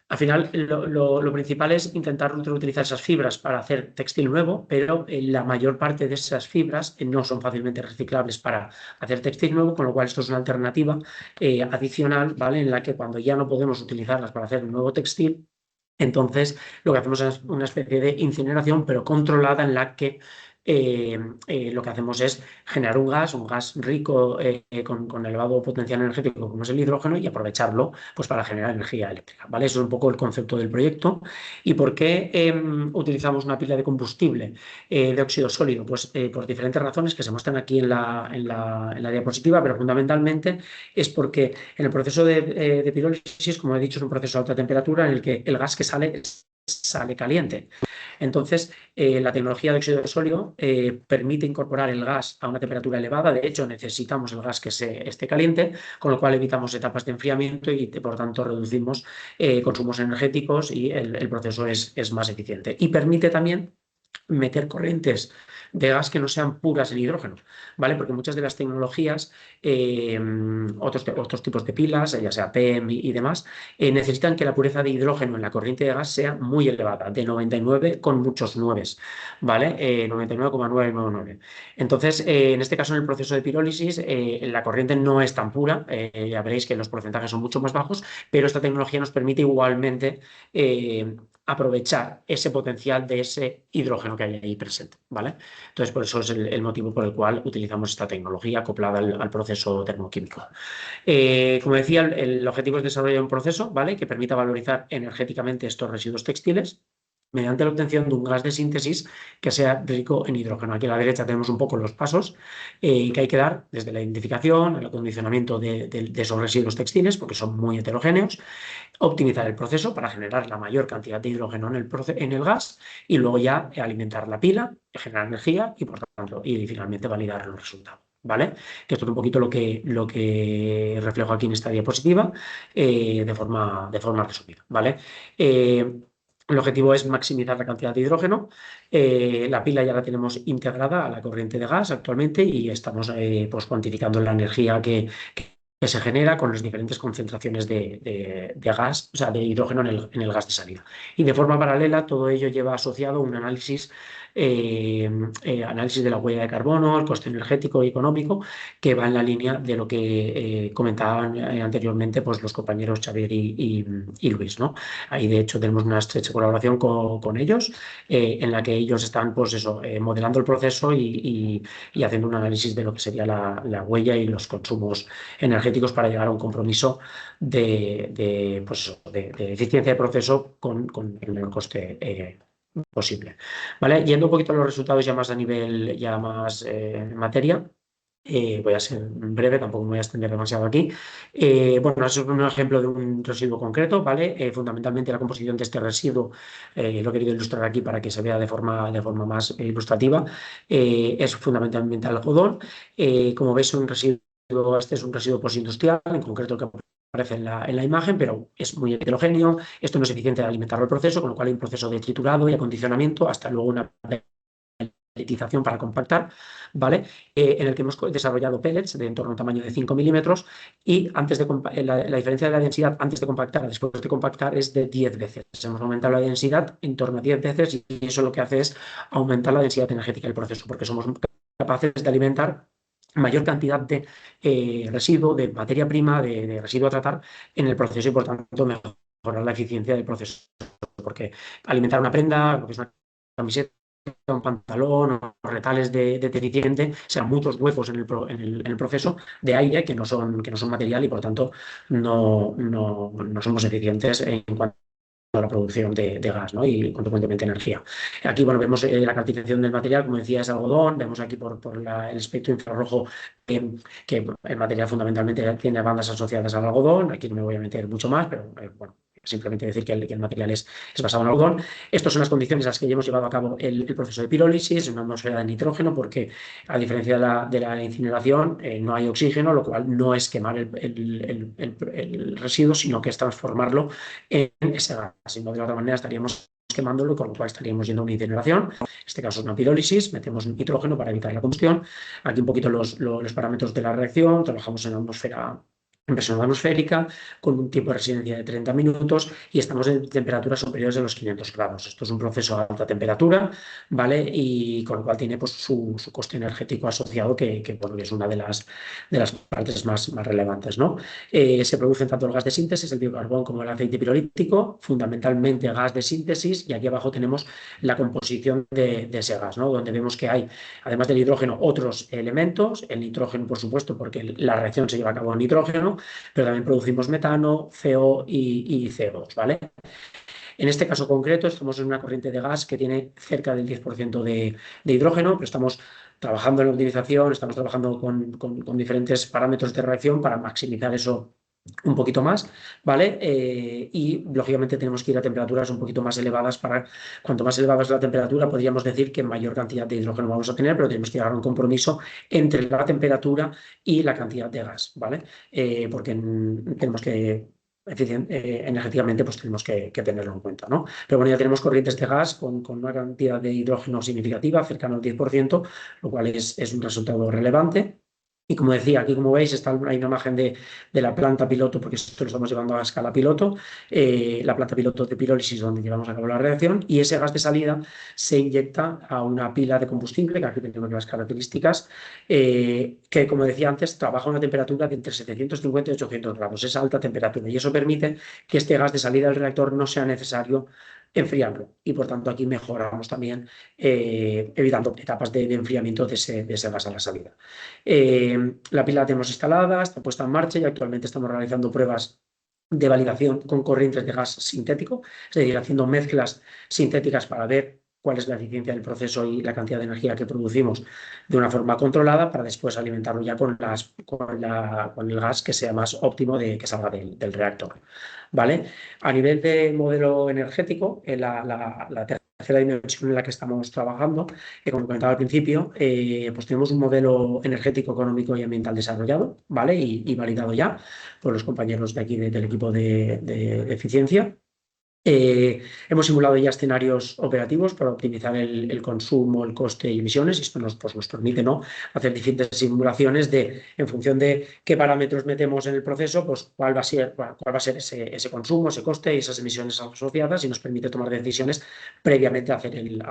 al final lo principal es intentar reutilizar esas fibras para hacer textil nuevo, pero la mayor parte de esas fibras no son fácilmente reciclables para hacer textil nuevo, con lo cual esto es una alternativa adicional, ¿vale? En la que cuando ya no podemos utilizarlas para hacer un nuevo textil, entonces lo que hacemos es una especie de incineración, pero controlada, en la que lo que hacemos es generar un gas rico con elevado potencial energético como es el hidrógeno y aprovecharlo pues, para generar energía eléctrica, ¿vale? Eso es un poco el concepto del proyecto. ¿Y por qué utilizamos una pila de combustible de óxido sólido? Pues por diferentes razones que se muestran aquí en la diapositiva, pero fundamentalmente es porque en el proceso de pirólisis, como he dicho, es un proceso a alta temperatura en el que el gas que sale sale caliente. Entonces, la tecnología de óxido de sólido permite incorporar el gas a una temperatura elevada. De hecho, necesitamos el gas que esté caliente, con lo cual evitamos etapas de enfriamiento y, por tanto, reducimos consumos energéticos y el proceso es más eficiente. Y permite también meter corrientes de gas que no sean puras en hidrógeno, ¿vale? Porque muchas de las tecnologías, otros tipos de pilas, ya sea PEM y demás, necesitan que la pureza de hidrógeno en la corriente de gas sea muy elevada, de 99 con muchos nueves, ¿vale? 99,999. Entonces, en este caso, en el proceso de pirólisis, la corriente no es tan pura, ya veréis que los porcentajes son mucho más bajos, pero esta tecnología nos permite igualmente aprovechar ese potencial de ese hidrógeno que hay ahí presente, ¿vale? Entonces, por eso es el motivo por el cual utilizamos esta tecnología acoplada al proceso termoquímico. Como decía, el objetivo es desarrollar un proceso, ¿vale?, que permita valorizar energéticamente estos residuos textiles mediante la obtención de un gas de síntesis que sea rico en hidrógeno. Aquí a la derecha tenemos un poco los pasos que hay que dar desde la identificación, el acondicionamiento de esos residuos textiles, porque son muy heterogéneos, optimizar el proceso para generar la mayor cantidad de hidrógeno en el gas y luego ya alimentar la pila, generar energía y, por tanto, y finalmente validar los resultados. ¿Vale? Que esto es un poquito lo que reflejo aquí en esta diapositiva de forma resumida. ¿Vale? El objetivo es maximizar la cantidad de hidrógeno. La pila ya la tenemos integrada a la corriente de gas actualmente y estamos pues cuantificando la energía que se genera con las diferentes concentraciones de gas, o sea, de hidrógeno en el gas de salida. Y de forma paralela, todo ello lleva asociado un análisis de la huella de carbono, el coste energético y económico, que va en la línea de lo que comentaban anteriormente pues, los compañeros Xavier y Luis, ¿no? Ahí, de hecho, tenemos una estrecha colaboración con ellos, en la que ellos están pues, modelando el proceso y haciendo un análisis de lo que sería la huella y los consumos energéticos para llegar a un compromiso de eficiencia de proceso con el menor coste posible. ¿Vale? Yendo un poquito a los resultados ya más a nivel, ya más en materia. Voy a ser breve, tampoco me voy a extender demasiado aquí. Bueno, eso es un ejemplo de un residuo concreto, ¿vale? Fundamentalmente la composición de este residuo, lo he querido ilustrar aquí para que se vea de forma más ilustrativa, es fundamentalmente algodón. Como veis, este es un residuo postindustrial, en concreto el que aparece en la imagen, pero es muy heterogéneo. Esto no es eficiente de alimentar el proceso, con lo cual hay un proceso de triturado y acondicionamiento hasta luego una peletización para compactar, ¿vale? En el que hemos desarrollado pellets de en torno a un tamaño de 5 milímetros y la diferencia de la densidad antes de compactar a después de compactar es de 10 veces. Hemos aumentado la densidad en torno a 10 veces y eso lo que hace es aumentar la densidad energética del proceso porque somos capaces de alimentar mayor cantidad de residuo, de materia prima, de residuo a tratar en el proceso y por tanto mejorar la eficiencia del proceso. Porque alimentar una prenda, lo que es una camiseta, un pantalón o retales de detergente, sean muchos huecos en el proceso de aire que no son material y por tanto no somos eficientes en cuanto a la producción de gas, ¿no? Y consecuentemente energía. Aquí, bueno, vemos la calificación del material, como decía, es algodón. Vemos aquí por el espectro infrarrojo que el material fundamentalmente tiene bandas asociadas al algodón. Aquí no me voy a meter mucho más, pero bueno, simplemente decir que el material es basado en algodón. Estas son las condiciones en las que ya hemos llevado a cabo el proceso de pirólisis, en una atmósfera de nitrógeno, porque a diferencia de la incineración no hay oxígeno, lo cual no es quemar el residuo, sino que es transformarlo en ese gas. Si no, de la otra manera estaríamos quemándolo, con lo cual estaríamos yendo a una incineración. En este caso es una pirólisis, metemos nitrógeno para evitar la combustión. Aquí un poquito los parámetros de la reacción, trabajamos en atmósfera, en presión atmosférica, con un tiempo de residencia de 30 minutos y estamos en temperaturas superiores a los 500 grados. Esto es un proceso a alta temperatura, ¿vale? Y con lo cual tiene pues, su coste energético asociado, que bueno, es una de las partes más relevantes, ¿no? Se producen tanto el gas de síntesis, el biocarbón, como el aceite pirolítico, fundamentalmente gas de síntesis, y aquí abajo tenemos la composición de ese gas, ¿no? Donde vemos que hay, además del hidrógeno, otros elementos, el nitrógeno, por supuesto, porque la reacción se lleva a cabo en nitrógeno, pero también producimos metano, CO y CO2, ¿vale? En este caso concreto estamos en una corriente de gas que tiene cerca del 10% de hidrógeno, pero estamos trabajando en la utilización, estamos trabajando con diferentes parámetros de reacción para maximizar eso un poquito más, ¿vale? Y lógicamente tenemos que ir a temperaturas un poquito más elevadas cuanto más elevada es la temperatura, podríamos decir que mayor cantidad de hidrógeno vamos a tener, pero tenemos que llegar a un compromiso entre la temperatura y la cantidad de gas, ¿vale? Porque tenemos que energéticamente pues tenemos que tenerlo en cuenta, ¿no? Pero bueno, ya tenemos corrientes de gas con una cantidad de hidrógeno significativa, cercano al 10%, lo cual es un resultado relevante. Y como decía, aquí como veis hay una imagen de la planta piloto, porque esto lo estamos llevando a escala piloto, la planta piloto de pirólisis donde llevamos a cabo la reacción, y ese gas de salida se inyecta a una pila de combustible, que aquí tenemos las características, que como decía antes, trabaja a una temperatura de entre 750 y 800 grados, es alta temperatura, y eso permite que este gas de salida del reactor no sea necesario enfriarlo, y por tanto aquí mejoramos también evitando etapas de enfriamiento de ese gas a la salida. La pila la tenemos instalada, está puesta en marcha y actualmente estamos realizando pruebas de validación con corrientes de gas sintético, es decir, haciendo mezclas sintéticas para ver cuál es la eficiencia del proceso y la cantidad de energía que producimos de una forma controlada para después alimentarlo ya con el gas que sea más óptimo que salga del reactor. ¿Vale? A nivel de modelo energético, la tercera dimensión en la que estamos trabajando, como comentaba al principio, pues tenemos un modelo energético, económico y ambiental desarrollado, ¿vale? Y validado ya por los compañeros de aquí del equipo de eficiencia. Hemos simulado ya escenarios operativos para optimizar el consumo, el coste y emisiones, y esto nos permite, ¿no?, hacer diferentes simulaciones en función de qué parámetros metemos en el proceso, pues cuál va a ser ese consumo, ese coste y esas emisiones asociadas, y nos permite tomar decisiones previamente a hacer el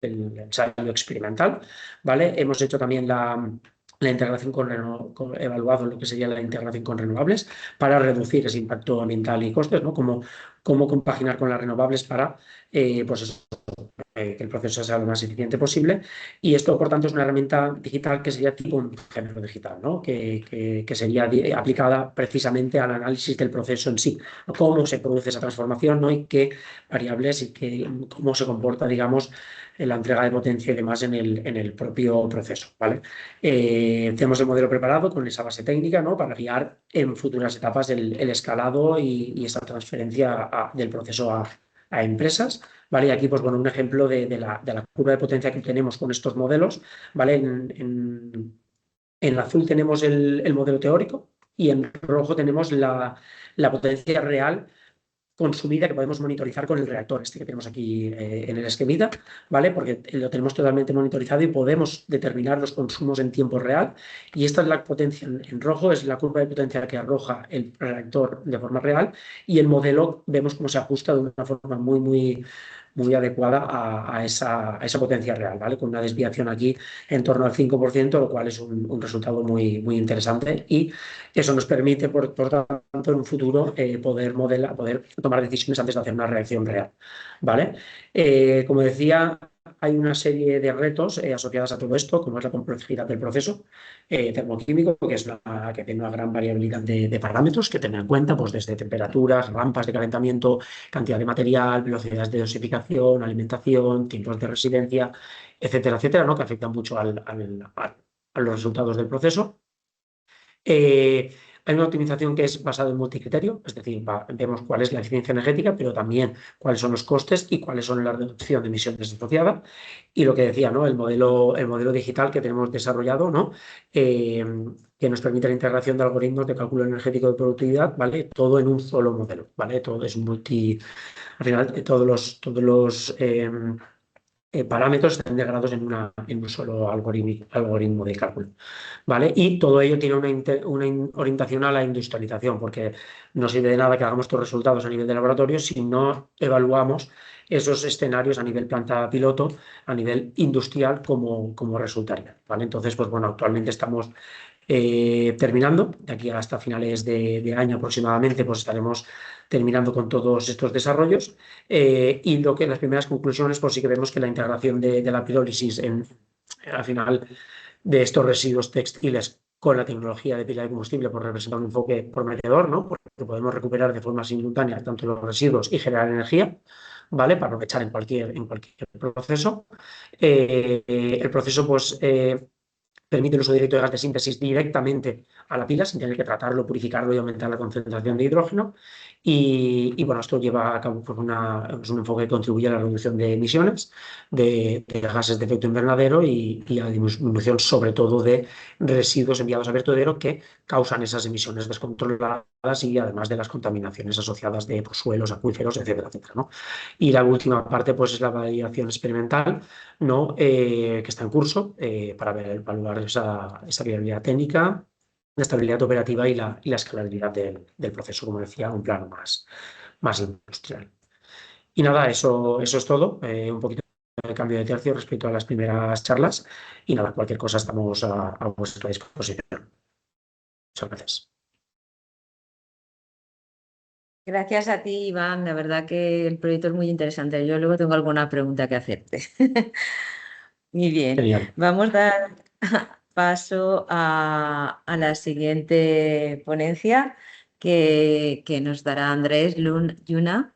ensayo experimental, ¿vale? Hemos hecho también la integración evaluado lo que sería la integración con renovables para reducir ese impacto ambiental y costes, ¿no? Cómo compaginar con las renovables para pues que el proceso sea lo más eficiente posible. Y esto, por tanto, es una herramienta digital que sería tipo un género digital, ¿no? Que sería aplicada precisamente al análisis del proceso en sí, cómo se produce esa transformación, ¿no? Y qué variables y cómo se comporta, digamos, la entrega de potencia y demás en el propio proceso, ¿vale? Tenemos el modelo preparado con esa base técnica, ¿no?, para guiar en futuras etapas el escalado y esa transferencia del proceso a empresas, ¿vale? Y aquí, pues bueno, un ejemplo de la curva de potencia que tenemos con estos modelos, ¿vale? En azul tenemos el modelo teórico y en rojo tenemos la potencia real consumida que podemos monitorizar con el reactor este que tenemos aquí en el esquemita, ¿vale? Porque lo tenemos totalmente monitorizado y podemos determinar los consumos en tiempo real. Y esta es la potencia en rojo, es la curva de potencia que arroja el reactor de forma real, y el modelo vemos cómo se ajusta de una forma muy adecuada a esa potencia real, ¿vale? Con una desviación aquí en torno al 5%, lo cual es un resultado muy interesante, y eso nos permite, por tanto, en un futuro poder tomar decisiones antes de hacer una reacción real, ¿vale? Como decía, hay una serie de retos asociados a todo esto, como es la complejidad del proceso termoquímico, que tiene una gran variabilidad de parámetros que tener en cuenta, pues desde temperaturas, rampas de calentamiento, cantidad de material, velocidades de dosificación, alimentación, tiempos de residencia, etcétera, ¿no?, que afectan mucho a los resultados del proceso. Hay una optimización que es basada en multicriterio, es decir, vemos cuál es la eficiencia energética, pero también cuáles son los costes y cuáles son la reducción de emisiones asociadas. Y lo que decía, ¿no?, el modelo digital que tenemos desarrollado, ¿no?, que nos permite la integración de algoritmos de cálculo energético de productividad, ¿vale? Todo en un solo modelo, ¿vale? Todo es al final, todos los parámetros están integrados en un solo algoritmo de cálculo, ¿vale? Y todo ello tiene una orientación a la industrialización, porque no sirve de nada que hagamos estos resultados a nivel de laboratorio si no evaluamos esos escenarios a nivel planta piloto, a nivel industrial, como resultaría, ¿vale? Entonces, pues bueno, actualmente estamos terminando, de aquí hasta finales de año aproximadamente, pues estaremos terminando con todos estos desarrollos, y las primeras conclusiones, pues sí que vemos que la integración de la pirólisis al final de estos residuos textiles con la tecnología de pila de combustible, pues representa un enfoque prometedor, ¿no?, porque podemos recuperar de forma simultánea tanto los residuos y generar energía, ¿vale?, para aprovechar en cualquier proceso. El proceso, pues permite el uso directo de gas de síntesis directamente a la pila sin tener que tratarlo, purificarlo y aumentar la concentración de hidrógeno. Bueno, esto lleva a cabo pues, es un enfoque que contribuye a la reducción de emisiones de gases de efecto invernadero y a la disminución sobre todo de residuos enviados a vertedero que causan esas emisiones descontroladas y además de las contaminaciones asociadas de pues, suelos, acuíferos, etcétera, etcétera, ¿no? Y la última parte pues, es la validación experimental, ¿no? Que está en curso para evaluar esa viabilidad técnica, la estabilidad operativa y la escalabilidad del proceso, como decía, un plano más industrial. Y nada, eso es todo. Un poquito de cambio de tercio respecto a las primeras charlas. Y nada, cualquier cosa estamos a vuestra disposición. Muchas gracias. Gracias a ti, Iván. La verdad que el proyecto es muy interesante. Yo luego tengo alguna pregunta que hacerte. Muy bien. Genial. Vamos a dar paso a la siguiente ponencia que nos dará Andrés Lluna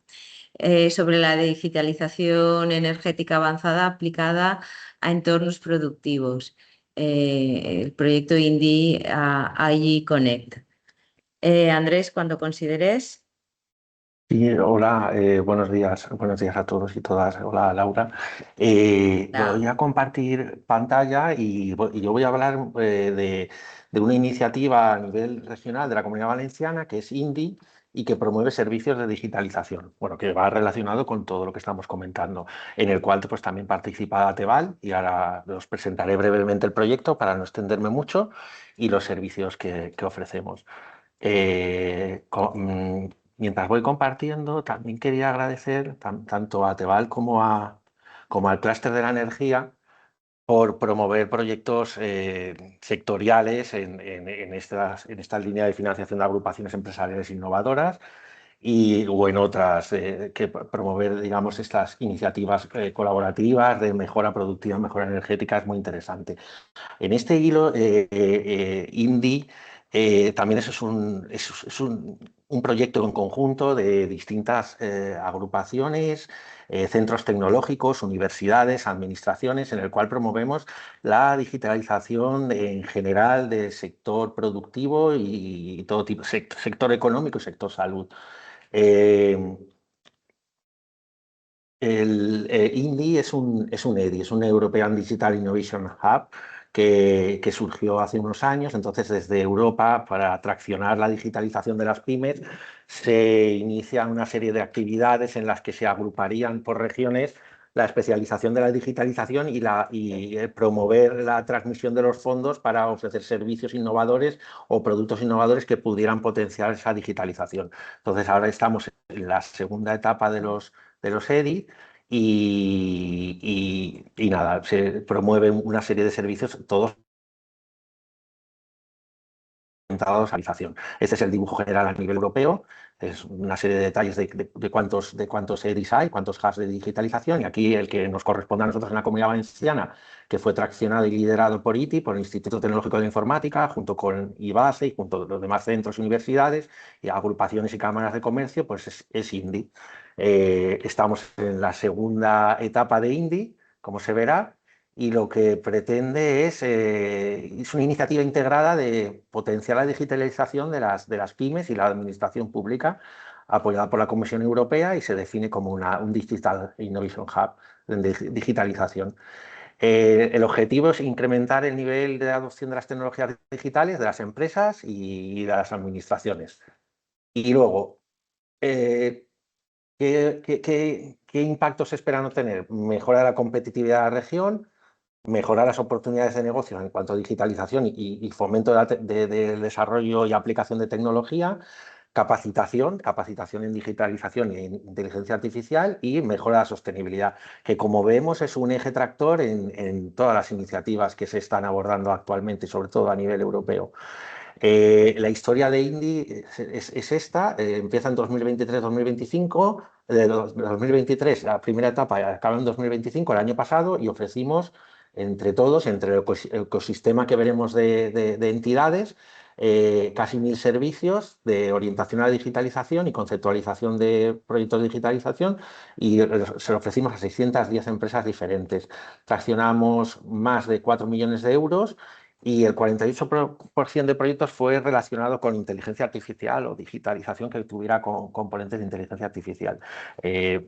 sobre la digitalización energética avanzada aplicada a entornos productivos. El proyecto Indie IG Connect. Andrés, cuando consideres. Sí, hola, buenos días a todos y todas. Hola, Laura. Voy a compartir pantalla y yo voy a hablar de una iniciativa a nivel regional de la Comunidad Valenciana que es INDI y que promueve servicios de digitalización, bueno, que va relacionado con todo lo que estamos comentando, en el cual pues, también participa Ateval y ahora os presentaré brevemente el proyecto para no extenderme mucho y los servicios que ofrecemos. Mientras voy compartiendo, también quería agradecer tanto a Ateval como al Clúster de la Energía por promover proyectos sectoriales en esta línea de financiación de agrupaciones empresariales innovadoras o en otras, que promover, digamos, estas iniciativas colaborativas de mejora productiva, mejora energética es muy interesante. En este hilo, INDI también es un proyecto en conjunto de distintas agrupaciones, centros tecnológicos, universidades, administraciones, en el cual promovemos la digitalización en general del sector productivo y todo tipo, sector económico y sector salud. El INDI es un EDI, es un European Digital Innovation Hub que surgió hace unos años. Entonces, desde Europa, para traccionar la digitalización de las pymes, se inicia una serie de actividades en las que se agruparían por regiones la especialización de la digitalización y promover la transmisión de los fondos para ofrecer servicios innovadores o productos innovadores que pudieran potenciar esa digitalización. Entonces, ahora estamos en la segunda etapa de los EDI y nada, se promueve una serie de servicios, todos orientados a la digitalización. Este es el dibujo general a nivel europeo, es una serie de detalles de cuántos EDIs hay, cuántos hubs de digitalización, y aquí el que nos corresponde a nosotros en la Comunidad Valenciana, que fue traccionado y liderado por ITI, por el Instituto Tecnológico de Informática, junto con IBACE y junto con los demás centros, universidades y agrupaciones y cámaras de comercio, pues es INDI. Estamos en la segunda etapa de INDI, como se verá, y lo que pretende es una iniciativa integrada de potenciar la digitalización de las pymes y la administración pública, apoyada por la Comisión Europea, y se define como un Digital Innovation Hub de digitalización. El objetivo es incrementar el nivel de adopción de las tecnologías digitales de las empresas y de las administraciones. Y luego, ¿qué impactos se esperan obtener? Mejora de la competitividad de la región, mejorar las oportunidades de negocio en cuanto a digitalización y fomento del desarrollo y aplicación de tecnología, capacitación en digitalización e inteligencia artificial y mejora de la sostenibilidad, que como vemos es un eje tractor en todas las iniciativas que se están abordando actualmente, sobre todo a nivel europeo. La historia de INDI es esta, empieza en 2023-2025, de 2023 la primera etapa acaba en 2025, el año pasado, y ofrecimos entre todos, entre el ecosistema que veremos de entidades, casi 1000 servicios de orientación a la digitalización y conceptualización de proyectos de digitalización, y se lo ofrecimos a 610 empresas diferentes. Traccionamos más de 4 millones de euros y el 48% de proyectos fue relacionado con inteligencia artificial o digitalización que tuviera componentes de inteligencia artificial.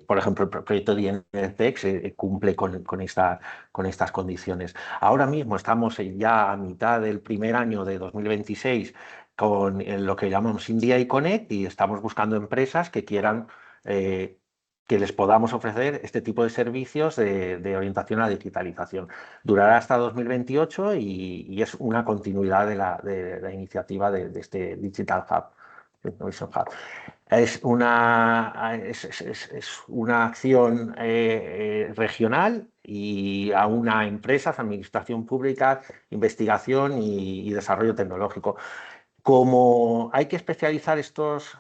Por ejemplo, el proyecto de INRTeX cumple con estas condiciones. Ahora mismo estamos ya a mitad del primer año de 2026 con lo que llamamos India Connect y estamos buscando empresas que quieran que les podamos ofrecer este tipo de servicios de orientación a la digitalización. Durará hasta 2028 y es una continuidad de la iniciativa de este Digital Hub. Innovation Hub. Es una acción regional y a una empresa, administración pública, investigación y desarrollo tecnológico. Como hay que especializar estos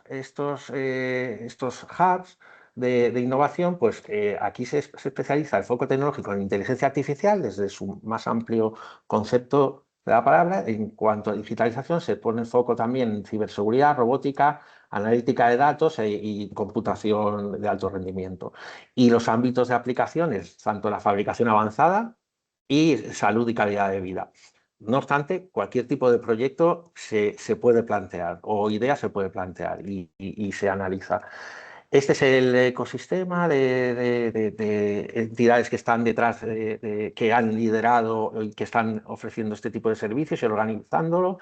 hubs de innovación, pues aquí se especializa el foco tecnológico en inteligencia artificial desde su más amplio concepto de la palabra. En cuanto a digitalización, se pone el foco también en ciberseguridad, robótica, analítica de datos y computación de alto rendimiento. Y los ámbitos de aplicaciones, tanto la fabricación avanzada y salud y calidad de vida. No obstante, cualquier tipo de proyecto se puede plantear o idea se puede plantear y se analiza. Este es el ecosistema de entidades que están detrás, que han liderado y que están ofreciendo este tipo de servicios y organizándolo.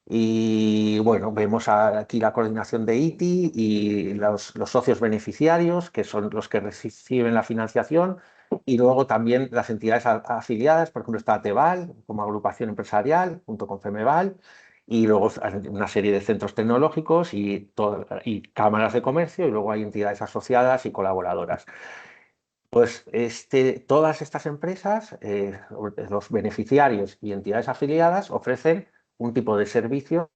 Y bueno, vemos aquí la coordinación de ITI y los socios beneficiarios, que son los que reciben la financiación, y luego también las entidades afiliadas, por ejemplo está Teval como agrupación empresarial, junto con Femeval, y luego una serie de centros tecnológicos y cámaras de comercio, y luego hay entidades asociadas y colaboradoras. Pues todas estas empresas, los beneficiarios y entidades afiliadas ofrecen un tipo de servicios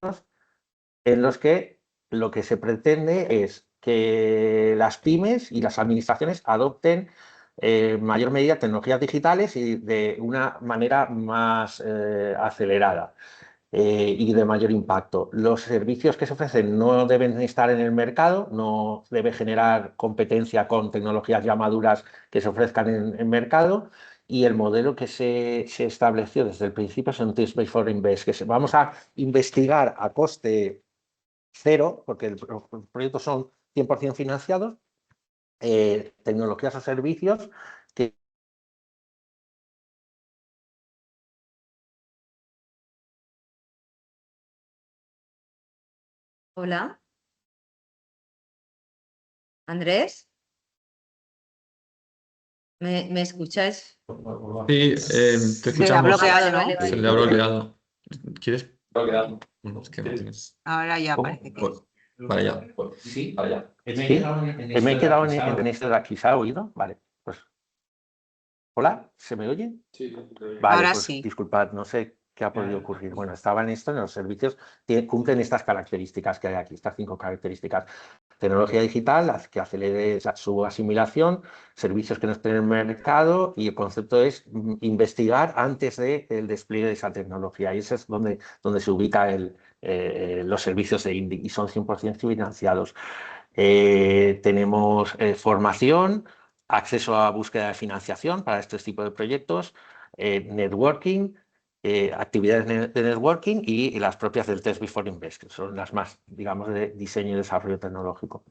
en los que lo que se pretende es que las pymes y las administraciones adopten en mayor medida tecnologías digitales y de una manera más acelerada y de mayor impacto. Los servicios que se ofrecen no deben estar en el mercado, no debe generar competencia con tecnologías ya maduras que se ofrezcan en mercado, y el modelo que se estableció desde el principio es un Test Before Invest, que vamos a investigar a coste cero, porque los proyectos son 100% financiados, tecnologías o servicios que... Hola, Andrés, ¿me escucháis? Sí, te Se ha escuchamos. bloqueado, ¿no? Se le ha bloqueado. ¿Quieres? Bloqueado. Bueno, es que no tienes. Ahora ya ¿Cómo? parece que... Vale, ya. Sí, para allá. ¿Sí? Me he quedado en esto de aquí. ¿Se ha oído? Vale, pues... ¿Hola? ¿Se me oye? Sí. Vale, Ahora pues sí. disculpad, no sé qué ha podido ocurrir. Bueno, estaba en esto, en los servicios, cumplen estas características que hay aquí, estas 5 características. Tecnología digital, que acelere su asimilación, servicios que no estén en el mercado, y el concepto es investigar antes del despliegue de esa tecnología. Y ese es donde se ubica los servicios de INDI, y son 100% financiados. Tenemos formación, acceso a búsqueda de financiación para este tipo de proyectos, networking, actividades de networking y las propias del Test Before Invest, que son las más, digamos, de diseño y desarrollo tecnológico.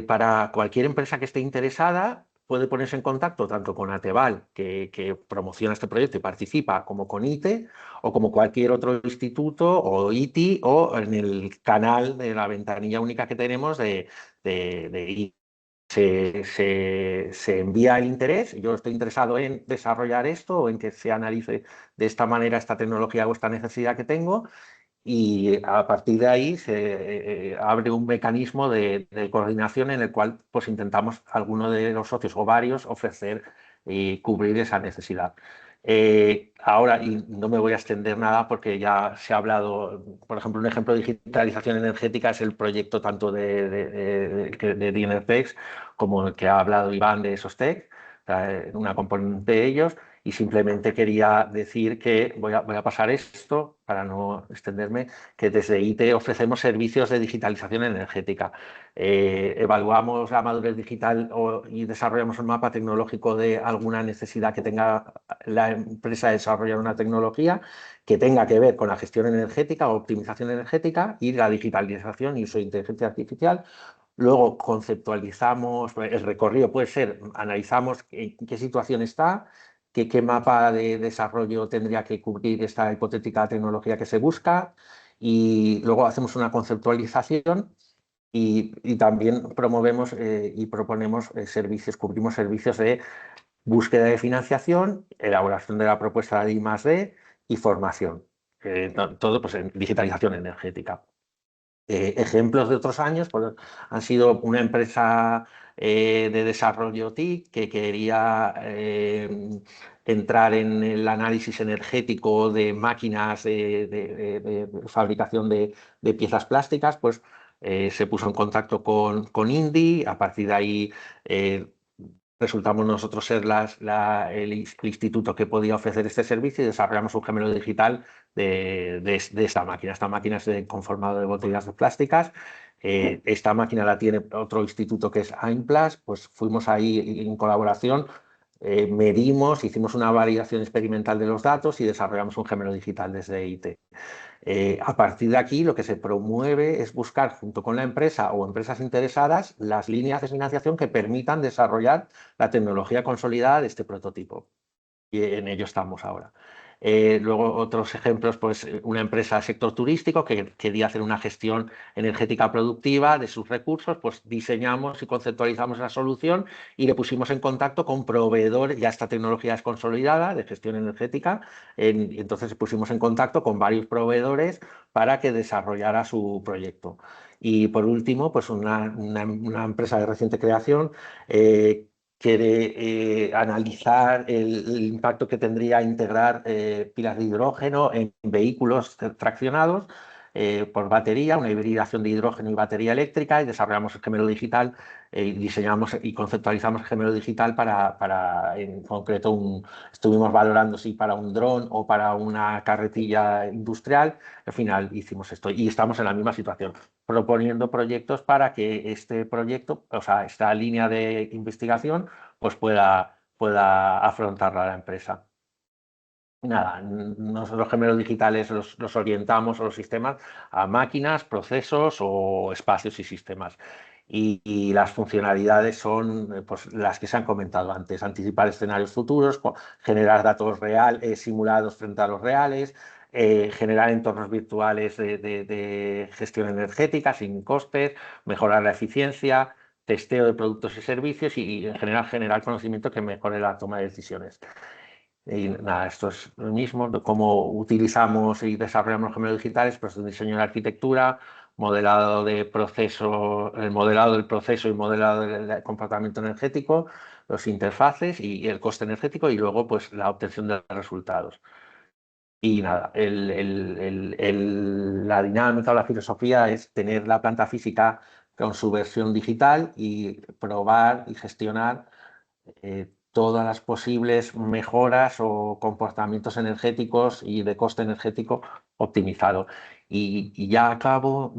Para cualquier empresa que esté interesada, puede ponerse en contacto tanto con Ateval, que promociona este proyecto y participa, como con ITE o como cualquier otro instituto o ITI, o en el canal de la ventanilla única que tenemos de ITI. Se envía el interés. Yo estoy interesado en desarrollar esto o en que se analice de esta manera esta tecnología o esta necesidad que tengo, y a partir de ahí se abre un mecanismo de coordinación en el cual pues intentamos alguno de los socios o varios ofrecer y cubrir esa necesidad. Ahora, y no me voy a extender nada porque ya se ha hablado, por ejemplo, un ejemplo de digitalización energética es el proyecto tanto de Dinertex como el que ha hablado Iván de Sostec, una componente de ellos. Y simplemente quería decir que voy a pasar esto para no extenderme, que desde ITE ofrecemos servicios de digitalización energética. Evaluamos la madurez digital y desarrollamos un mapa tecnológico de alguna necesidad que tenga la empresa de desarrollar una tecnología que tenga que ver con la gestión energética o optimización energética y la digitalización y uso de inteligencia artificial. Luego conceptualizamos el recorrido, puede ser, analizamos en qué situación está, qué mapa de desarrollo tendría que cubrir esta hipotética tecnología que se busca, y luego hacemos una conceptualización y también promovemos y proponemos servicios, cubrimos servicios de búsqueda de financiación, elaboración de la propuesta de I+D y formación. Todo pues, en digitalización energética. Ejemplos de otros años pues, han sido una empresa de desarrollo TIC que quería entrar en el análisis energético de máquinas de fabricación de piezas plásticas, pues se puso en contacto con Indie. A partir de ahí resultamos nosotros ser el instituto que podía ofrecer este servicio y desarrollamos un gemelo digital de esta máquina. Esta máquina es conformado de botellas plásticas. Esta máquina la tiene otro instituto que es Aimplas. Pues fuimos ahí en colaboración, medimos, hicimos una validación experimental de los datos y desarrollamos un gemelo digital desde ITE. A partir de aquí, lo que se promueve es buscar, junto con la empresa o empresas interesadas, las líneas de financiación que permitan desarrollar la tecnología consolidada de este prototipo. Y en ello estamos ahora. Luego, otros ejemplos, pues una empresa del sector turístico que quería hacer una gestión energética productiva de sus recursos, pues diseñamos y conceptualizamos la solución y le pusimos en contacto con proveedores. Ya esta tecnología es consolidada de gestión energética, entonces pusimos en contacto con varios proveedores para que desarrollara su proyecto. Y por último, pues una empresa de reciente creación quiere analizar el impacto que tendría integrar pilas de hidrógeno en vehículos traccionados por batería, una hibridación de hidrógeno y batería eléctrica, y desarrollamos el gemelo digital, diseñamos y conceptualizamos el gemelo digital en concreto, estuvimos valorando si para un dron o para una carretilla industrial. Al final hicimos esto y estamos en la misma situación, proponiendo proyectos para que este proyecto, o sea, esta línea de investigación, pues pueda afrontarla la empresa. Nada, nosotros los gemelos digitales los orientamos, o los sistemas, a máquinas, procesos o espacios y sistemas. Y las funcionalidades son pues, las que se han comentado antes: anticipar escenarios futuros, generar datos reales, simulados frente a los reales, generar entornos virtuales de gestión energética sin costes, mejorar la eficiencia, testeo de productos y servicios y en general generar conocimiento que mejore la toma de decisiones. Y nada, esto es lo mismo, cómo utilizamos y desarrollamos los gemelos digitales, pues diseño de arquitectura, modelado de proceso, el modelado del proceso y modelado del comportamiento energético, los interfaces y el coste energético, y luego pues la obtención de resultados. Y nada, la dinámica o la filosofía es tener la planta física con su versión digital y probar y gestionar todas las posibles mejoras o comportamientos energéticos y de coste energético optimizado. Y ya acabo,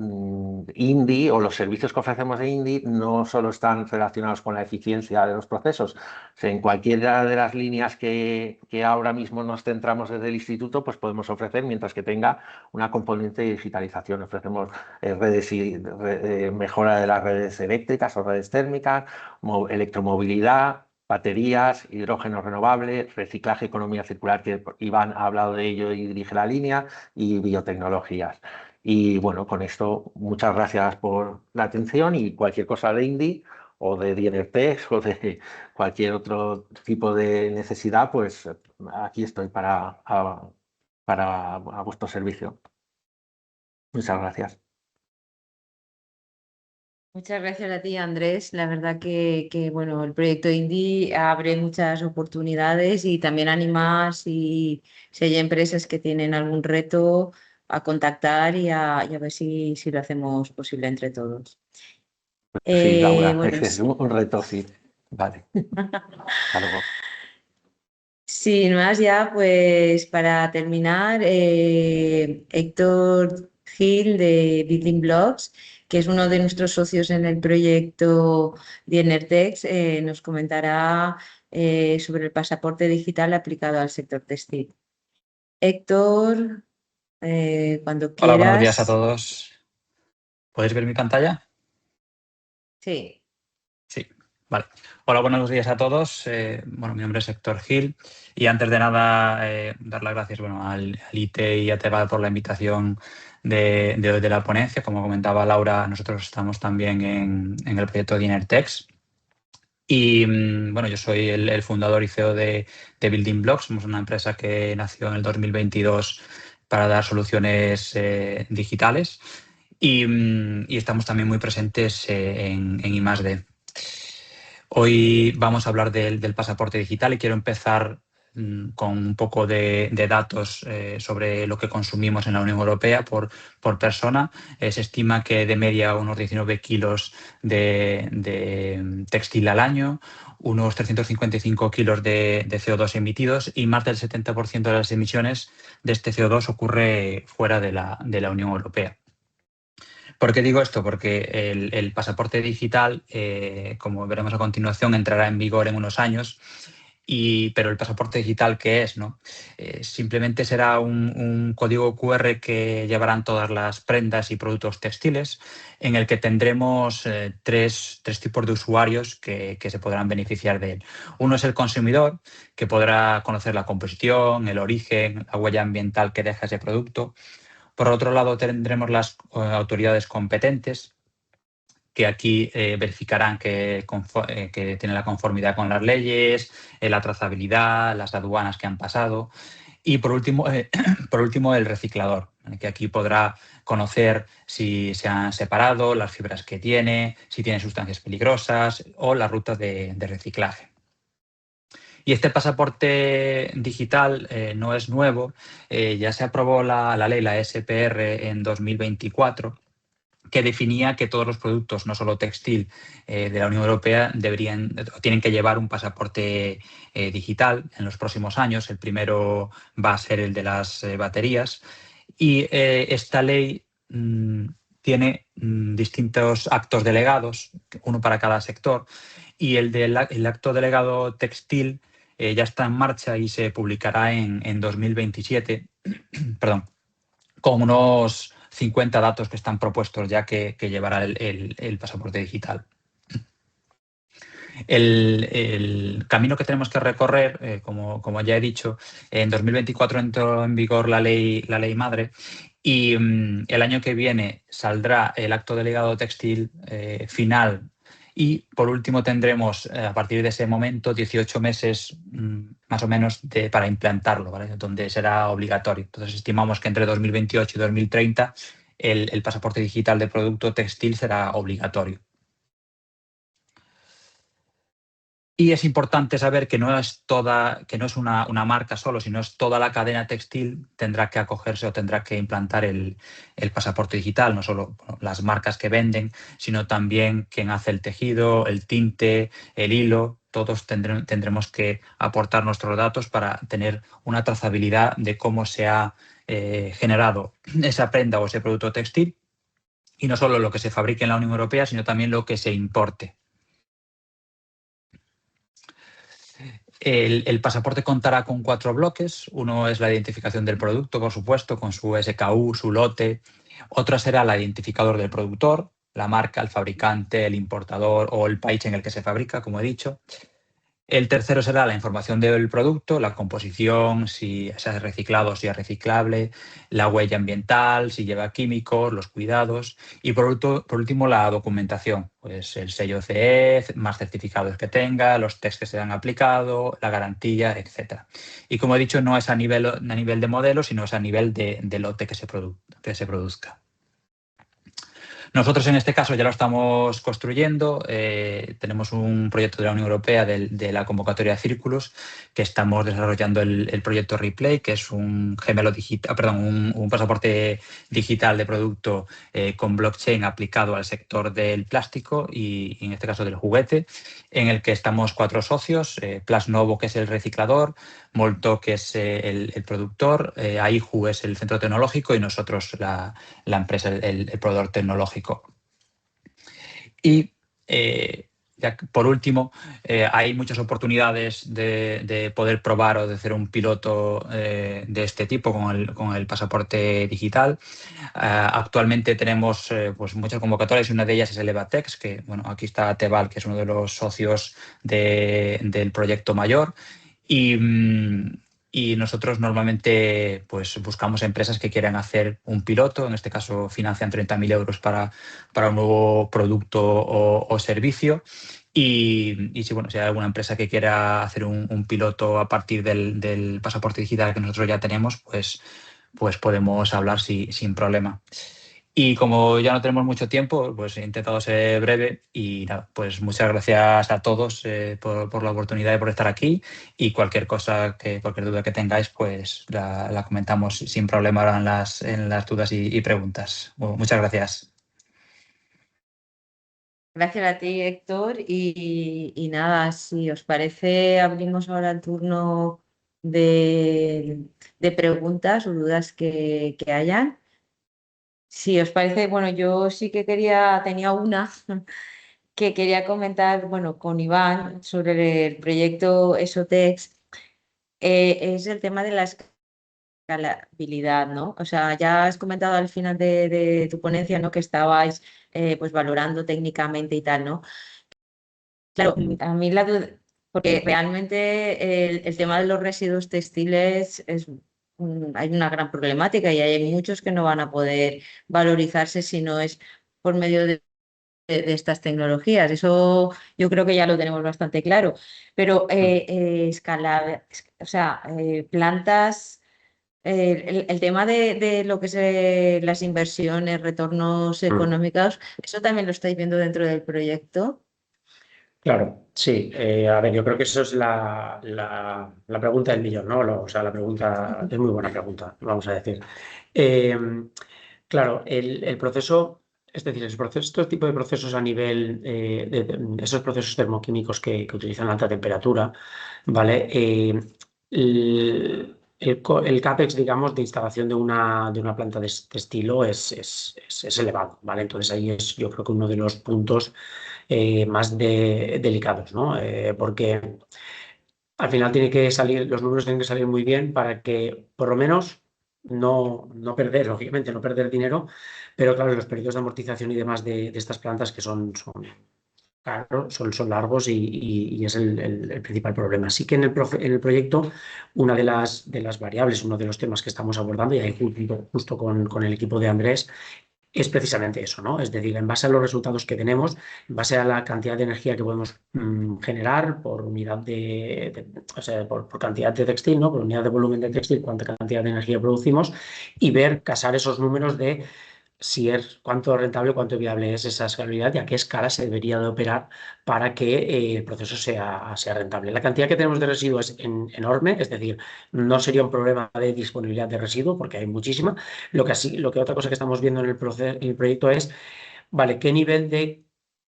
Indie o los servicios que ofrecemos de Indie no solo están relacionados con la eficiencia de los procesos. O sea, en cualquiera de las líneas que ahora mismo nos centramos desde el instituto, pues podemos ofrecer, mientras que tenga una componente de digitalización. Ofrecemos mejora de las redes eléctricas o redes térmicas, electromovilidad, baterías, hidrógeno renovable, reciclaje, economía circular, que Iván ha hablado de ello y dirige la línea, y biotecnologías. Y bueno, con esto, muchas gracias por la atención, y cualquier cosa de Indie o de DNRTEX o de cualquier otro tipo de necesidad, pues aquí estoy a vuestro servicio. Muchas gracias. Muchas gracias a ti, Andrés. La verdad bueno, el proyecto Indie abre muchas oportunidades y también anima si hay empresas que tienen algún reto a contactar y a ver si lo hacemos posible entre todos. Sí, Laura, Bueno, es un reto, sí. Vale. Hasta luego. Sin más ya, pues para terminar, Héctor Gil de Building Blocks, que es uno de nuestros socios en el proyecto Dienertex, nos comentará sobre el pasaporte digital aplicado al sector textil. Héctor, cuando Hola, buenos días a quieras. todos. ¿Podéis ver mi pantalla? Sí. Sí, vale. Hola, buenos días a todos. Bueno, mi nombre es Héctor Gil y antes de nada dar las gracias al ITE y a Teval por la invitación de la ponencia. Como comentaba Laura, nosotros estamos también en el proyecto Dienertex. Y bueno, yo soy el fundador y CEO de Building Blocks. Somos una empresa que nació en el 2022 para dar soluciones digitales y estamos también muy presentes en I+D. Hoy vamos a hablar del pasaporte digital y quiero empezar con un poco de datos sobre lo que consumimos en la Unión Europea por persona. Se estima que de media unos 19 kilos de textil al año, unos 355 kilos de CO2 emitidos y más del 70% de las emisiones de este CO2 ocurre fuera de la Unión Europea. ¿Por qué digo esto? Porque el pasaporte digital, como veremos a continuación, entrará en vigor en unos años, pero el pasaporte digital, ¿qué es? ¿No? Simplemente será un código QR que llevarán todas las prendas y productos textiles, en el que tendremos tres tipos de usuarios que se podrán beneficiar de él. Uno es el consumidor, que podrá conocer la composición, el origen, la huella ambiental que deja ese producto. Por otro lado, tendremos las autoridades competentes, que aquí verificarán que tienen la conformidad con las leyes, la trazabilidad, las aduanas que han pasado. Y por último, el reciclador, que aquí podrá conocer si se han separado, las fibras que tiene, si tiene sustancias peligrosas o las rutas de reciclaje. Y este pasaporte digital no es nuevo, ya se aprobó la ley, la SPR, en 2024, que definía que todos los productos, no solo textil, de la Unión Europea tienen que llevar un pasaporte digital en los próximos años. El primero va a ser el de las baterías y esta ley tiene distintos actos delegados, uno para cada sector, y el acto delegado textil ya está en marcha y se publicará en 2027, perdón, con unos 50 datos que están propuestos ya que llevará el pasaporte digital. El camino que tenemos que recorrer, como ya he dicho, en 2024 entró en vigor la ley madre y el año que viene saldrá el acto delegado textil final. Y por último tendremos a partir de ese momento 18 meses más o menos para implantarlo, ¿vale? Donde será obligatorio. Entonces estimamos que entre 2028 y 2030 el pasaporte digital de producto textil será obligatorio. Y es importante saber que no es una marca solo, sino es toda la cadena textil tendrá que acogerse o tendrá que implantar el pasaporte digital, no solo las marcas que venden, sino también quien hace el tejido, el tinte, el hilo. Todos tendremos que aportar nuestros datos para tener una trazabilidad de cómo se ha generado esa prenda o ese producto textil, y no solo lo que se fabrique en la Unión Europea, sino también lo que se importe. El pasaporte contará con 4 bloques. Uno es la identificación del producto, por supuesto, con su SKU, su lote. Otro será el identificador del productor, la marca, el fabricante, el importador o el país en el que se fabrica, como he dicho. El tercero será la información del producto, la composición, si es reciclado o si es reciclable, la huella ambiental, si lleva químicos, los cuidados y por último la documentación, pues el sello CE, más certificados que tenga, los test que se han aplicado, la garantía, etc. Y como he dicho, no es a nivel de modelo, sino es a nivel de lote que se produzca. Nosotros en este caso ya lo estamos construyendo. Tenemos un proyecto de la Unión Europea de la convocatoria de círculos que estamos desarrollando el proyecto Replay, que es un gemelo digital, perdón, un pasaporte digital de producto con blockchain aplicado al sector del plástico y en este caso del juguete, en el que estamos 4 socios, Plasnovo, que es el reciclador, Molto, que es el productor, AIJU es el centro tecnológico y nosotros la empresa, el proveedor tecnológico. Y ya por último, hay muchas oportunidades de poder probar o de hacer un piloto de este tipo con el pasaporte digital. Actualmente tenemos pues muchas convocatorias y una de ellas es el EVATEX, que bueno, aquí está Tebal, que es uno de los socios del proyecto mayor. Y nosotros normalmente pues, buscamos empresas que quieran hacer un piloto, en este caso financian 30.000 euros para un nuevo producto o servicio. Y si, bueno, si hay alguna empresa que quiera hacer un piloto a partir del pasaporte digital que nosotros ya tenemos, pues podemos hablar sin problema. Y como ya no tenemos mucho tiempo, pues he intentado ser breve y nada, pues muchas gracias a todos por la oportunidad y por estar aquí y cualquier duda que tengáis, pues la comentamos sin problema ahora en las dudas y preguntas. Bueno, muchas gracias. Gracias a ti, Héctor. Y nada, si os parece, abrimos ahora el turno de preguntas o dudas que hayan. Si os parece, bueno, yo sí que tenía una que quería comentar, bueno, con Iván sobre el proyecto ESOTEX, es el tema de la escalabilidad, ¿no? O sea, ya has comentado al final de tu ponencia, ¿no? Que estabais pues valorando técnicamente y tal, ¿no? Claro, a mí la duda, porque realmente el tema de los residuos textiles hay una gran problemática y hay muchos que no van a poder valorizarse si no es por medio de estas tecnologías. Eso yo creo que ya lo tenemos bastante claro. Pero o sea, plantas, el tema de lo que es las inversiones, retornos económicos, ¿eso también lo estáis viendo dentro del proyecto? Claro, sí. A ver, yo creo que eso es la pregunta del millón, ¿no? O sea, la pregunta es muy buena pregunta, vamos a decir. Claro, el proceso, es decir, este tipo de procesos a nivel esos procesos termoquímicos que utilizan alta temperatura, ¿vale? El CAPEX, digamos, de instalación de una planta de este estilo es elevado, ¿vale? Entonces ahí es, yo creo que uno de los puntos más delicados, ¿no? Porque al final los números tienen que salir muy bien para que por lo menos no perder, lógicamente, no perder dinero, pero claro, los periodos de amortización y demás de estas plantas que son largos y es el principal problema. Así que en el proyecto, una de las variables, uno de los temas que estamos abordando, y ahí justo con el equipo de Andrés, es precisamente eso, ¿no? Es decir, en base a los resultados que tenemos, en base a la cantidad de energía que podemos generar por unidad o sea, por cantidad de textil, ¿no? Por unidad de volumen de textil, cuánta cantidad de energía producimos y casar esos números de cuánto rentable, cuánto viable es esa escalabilidad y a qué escala se debería de operar para que el proceso sea rentable. La cantidad que tenemos de residuo es enorme, es decir, no sería un problema de disponibilidad de residuo porque hay muchísima. Lo que otra cosa que estamos viendo en el proyecto es, vale, qué nivel de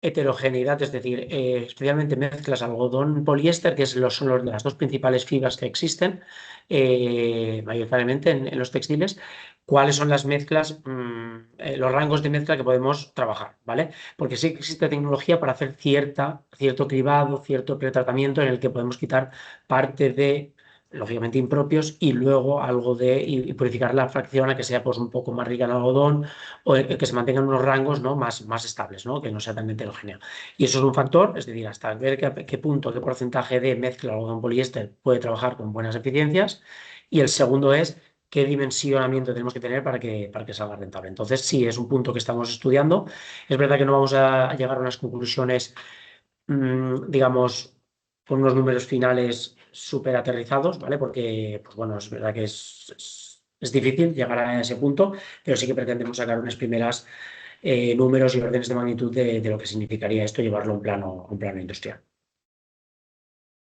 heterogeneidad, es decir, especialmente mezclas algodón-poliéster, que son las dos principales fibras que existen mayoritariamente en los textiles, cuáles son las mezclas, los rangos de mezcla que podemos trabajar, ¿vale? Porque sí que existe tecnología para hacer cierto cribado, cierto pretratamiento en el que podemos quitar parte de lógicamente impropios y luego algo y purificar la fracción a que sea pues un poco más rica en algodón o que se mantengan unos rangos, ¿no? más estables, ¿no? Que no sea tan heterogéneo. Y eso es un factor, es decir, hasta ver qué punto, qué porcentaje de mezcla algodón-poliéster puede trabajar con buenas eficiencias. Y el segundo es qué dimensionamiento tenemos que tener para que salga rentable. Entonces, sí, es un punto que estamos estudiando. Es verdad que no vamos a llegar a unas conclusiones, digamos, con unos números finales súper aterrizados, ¿vale? Porque, pues bueno, es verdad que es difícil llegar a ese punto, pero sí que pretendemos sacar unas primeras números y órdenes de magnitud de lo que significaría esto llevarlo a un plano industrial.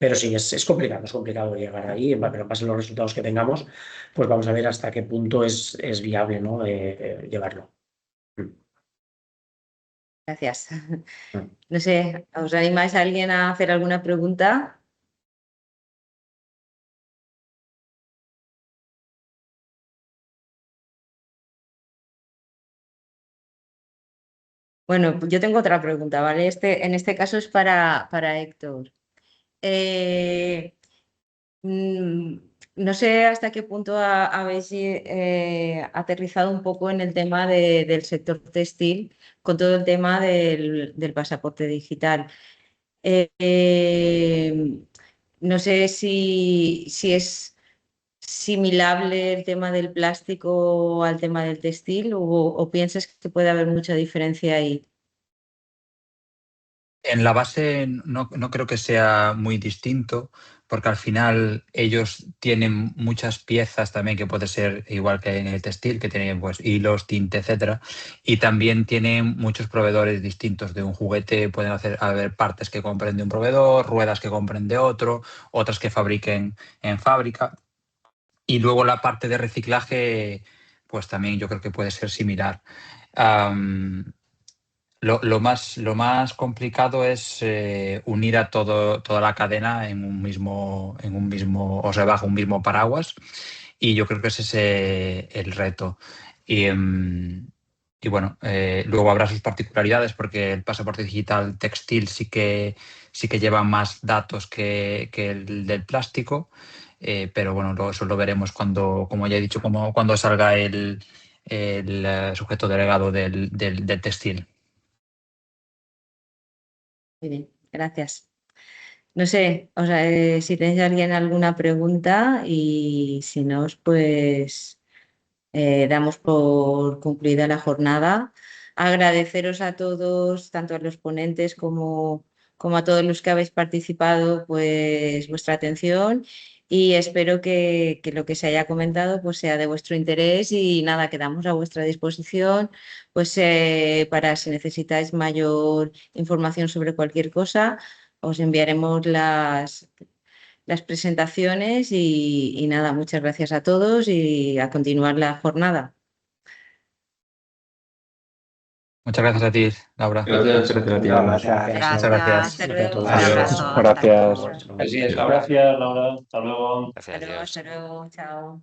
Pero sí, es complicado llegar ahí, pero en base a los resultados que tengamos, pues vamos a ver hasta qué punto es viable, ¿no? Llevarlo. Gracias. No sé, ¿os animáis a alguien a hacer alguna pregunta? Bueno, pues yo tengo otra pregunta, ¿vale? En este caso es para Héctor. Eh, mm, no sé hasta qué punto habéis aterrizado un poco en el tema del sector textil con todo el tema del pasaporte digital. Eh, no sé si es similable el tema del plástico al tema del textil o piensas que puede haber mucha diferencia ahí. En la base no creo que sea muy distinto, porque al final ellos tienen muchas piezas también que puede ser igual que en el textil, que tienen pues hilos, tinte, etcétera, y también tienen muchos proveedores distintos. De un juguete pueden haber partes que compren de un proveedor, ruedas que compren de otro, otras que fabriquen en fábrica. Y luego la parte de reciclaje, pues también yo creo que puede ser similar. Lo más complicado es unir a toda la cadena en un mismo, o sea, bajo un mismo paraguas, y yo creo que ese es el reto. Y bueno, luego habrá sus particularidades porque el pasaporte digital textil sí que lleva más datos que el del plástico, pero bueno, eso lo veremos como ya he dicho, cuando salga el sujeto delegado del textil. Muy bien, gracias. No sé, o sea, si tenéis alguien alguna pregunta y si no, pues damos por concluida la jornada. Agradeceros a todos, tanto a los ponentes como a todos los que habéis participado, pues vuestra atención y espero que lo que se haya comentado pues sea de vuestro interés y nada, quedamos a vuestra disposición pues para si necesitáis mayor información sobre cualquier cosa, os enviaremos las presentaciones y nada, muchas gracias a todos y a continuar la jornada. Muchas gracias a ti, Laura. Gracias a ti, Laura. Gracias. Muchas gracias. Hasta luego, un Adiós. abrazo. Hasta Gracias. luego. Así es, gracias, Laura. Hasta luego. Hasta luego, chao.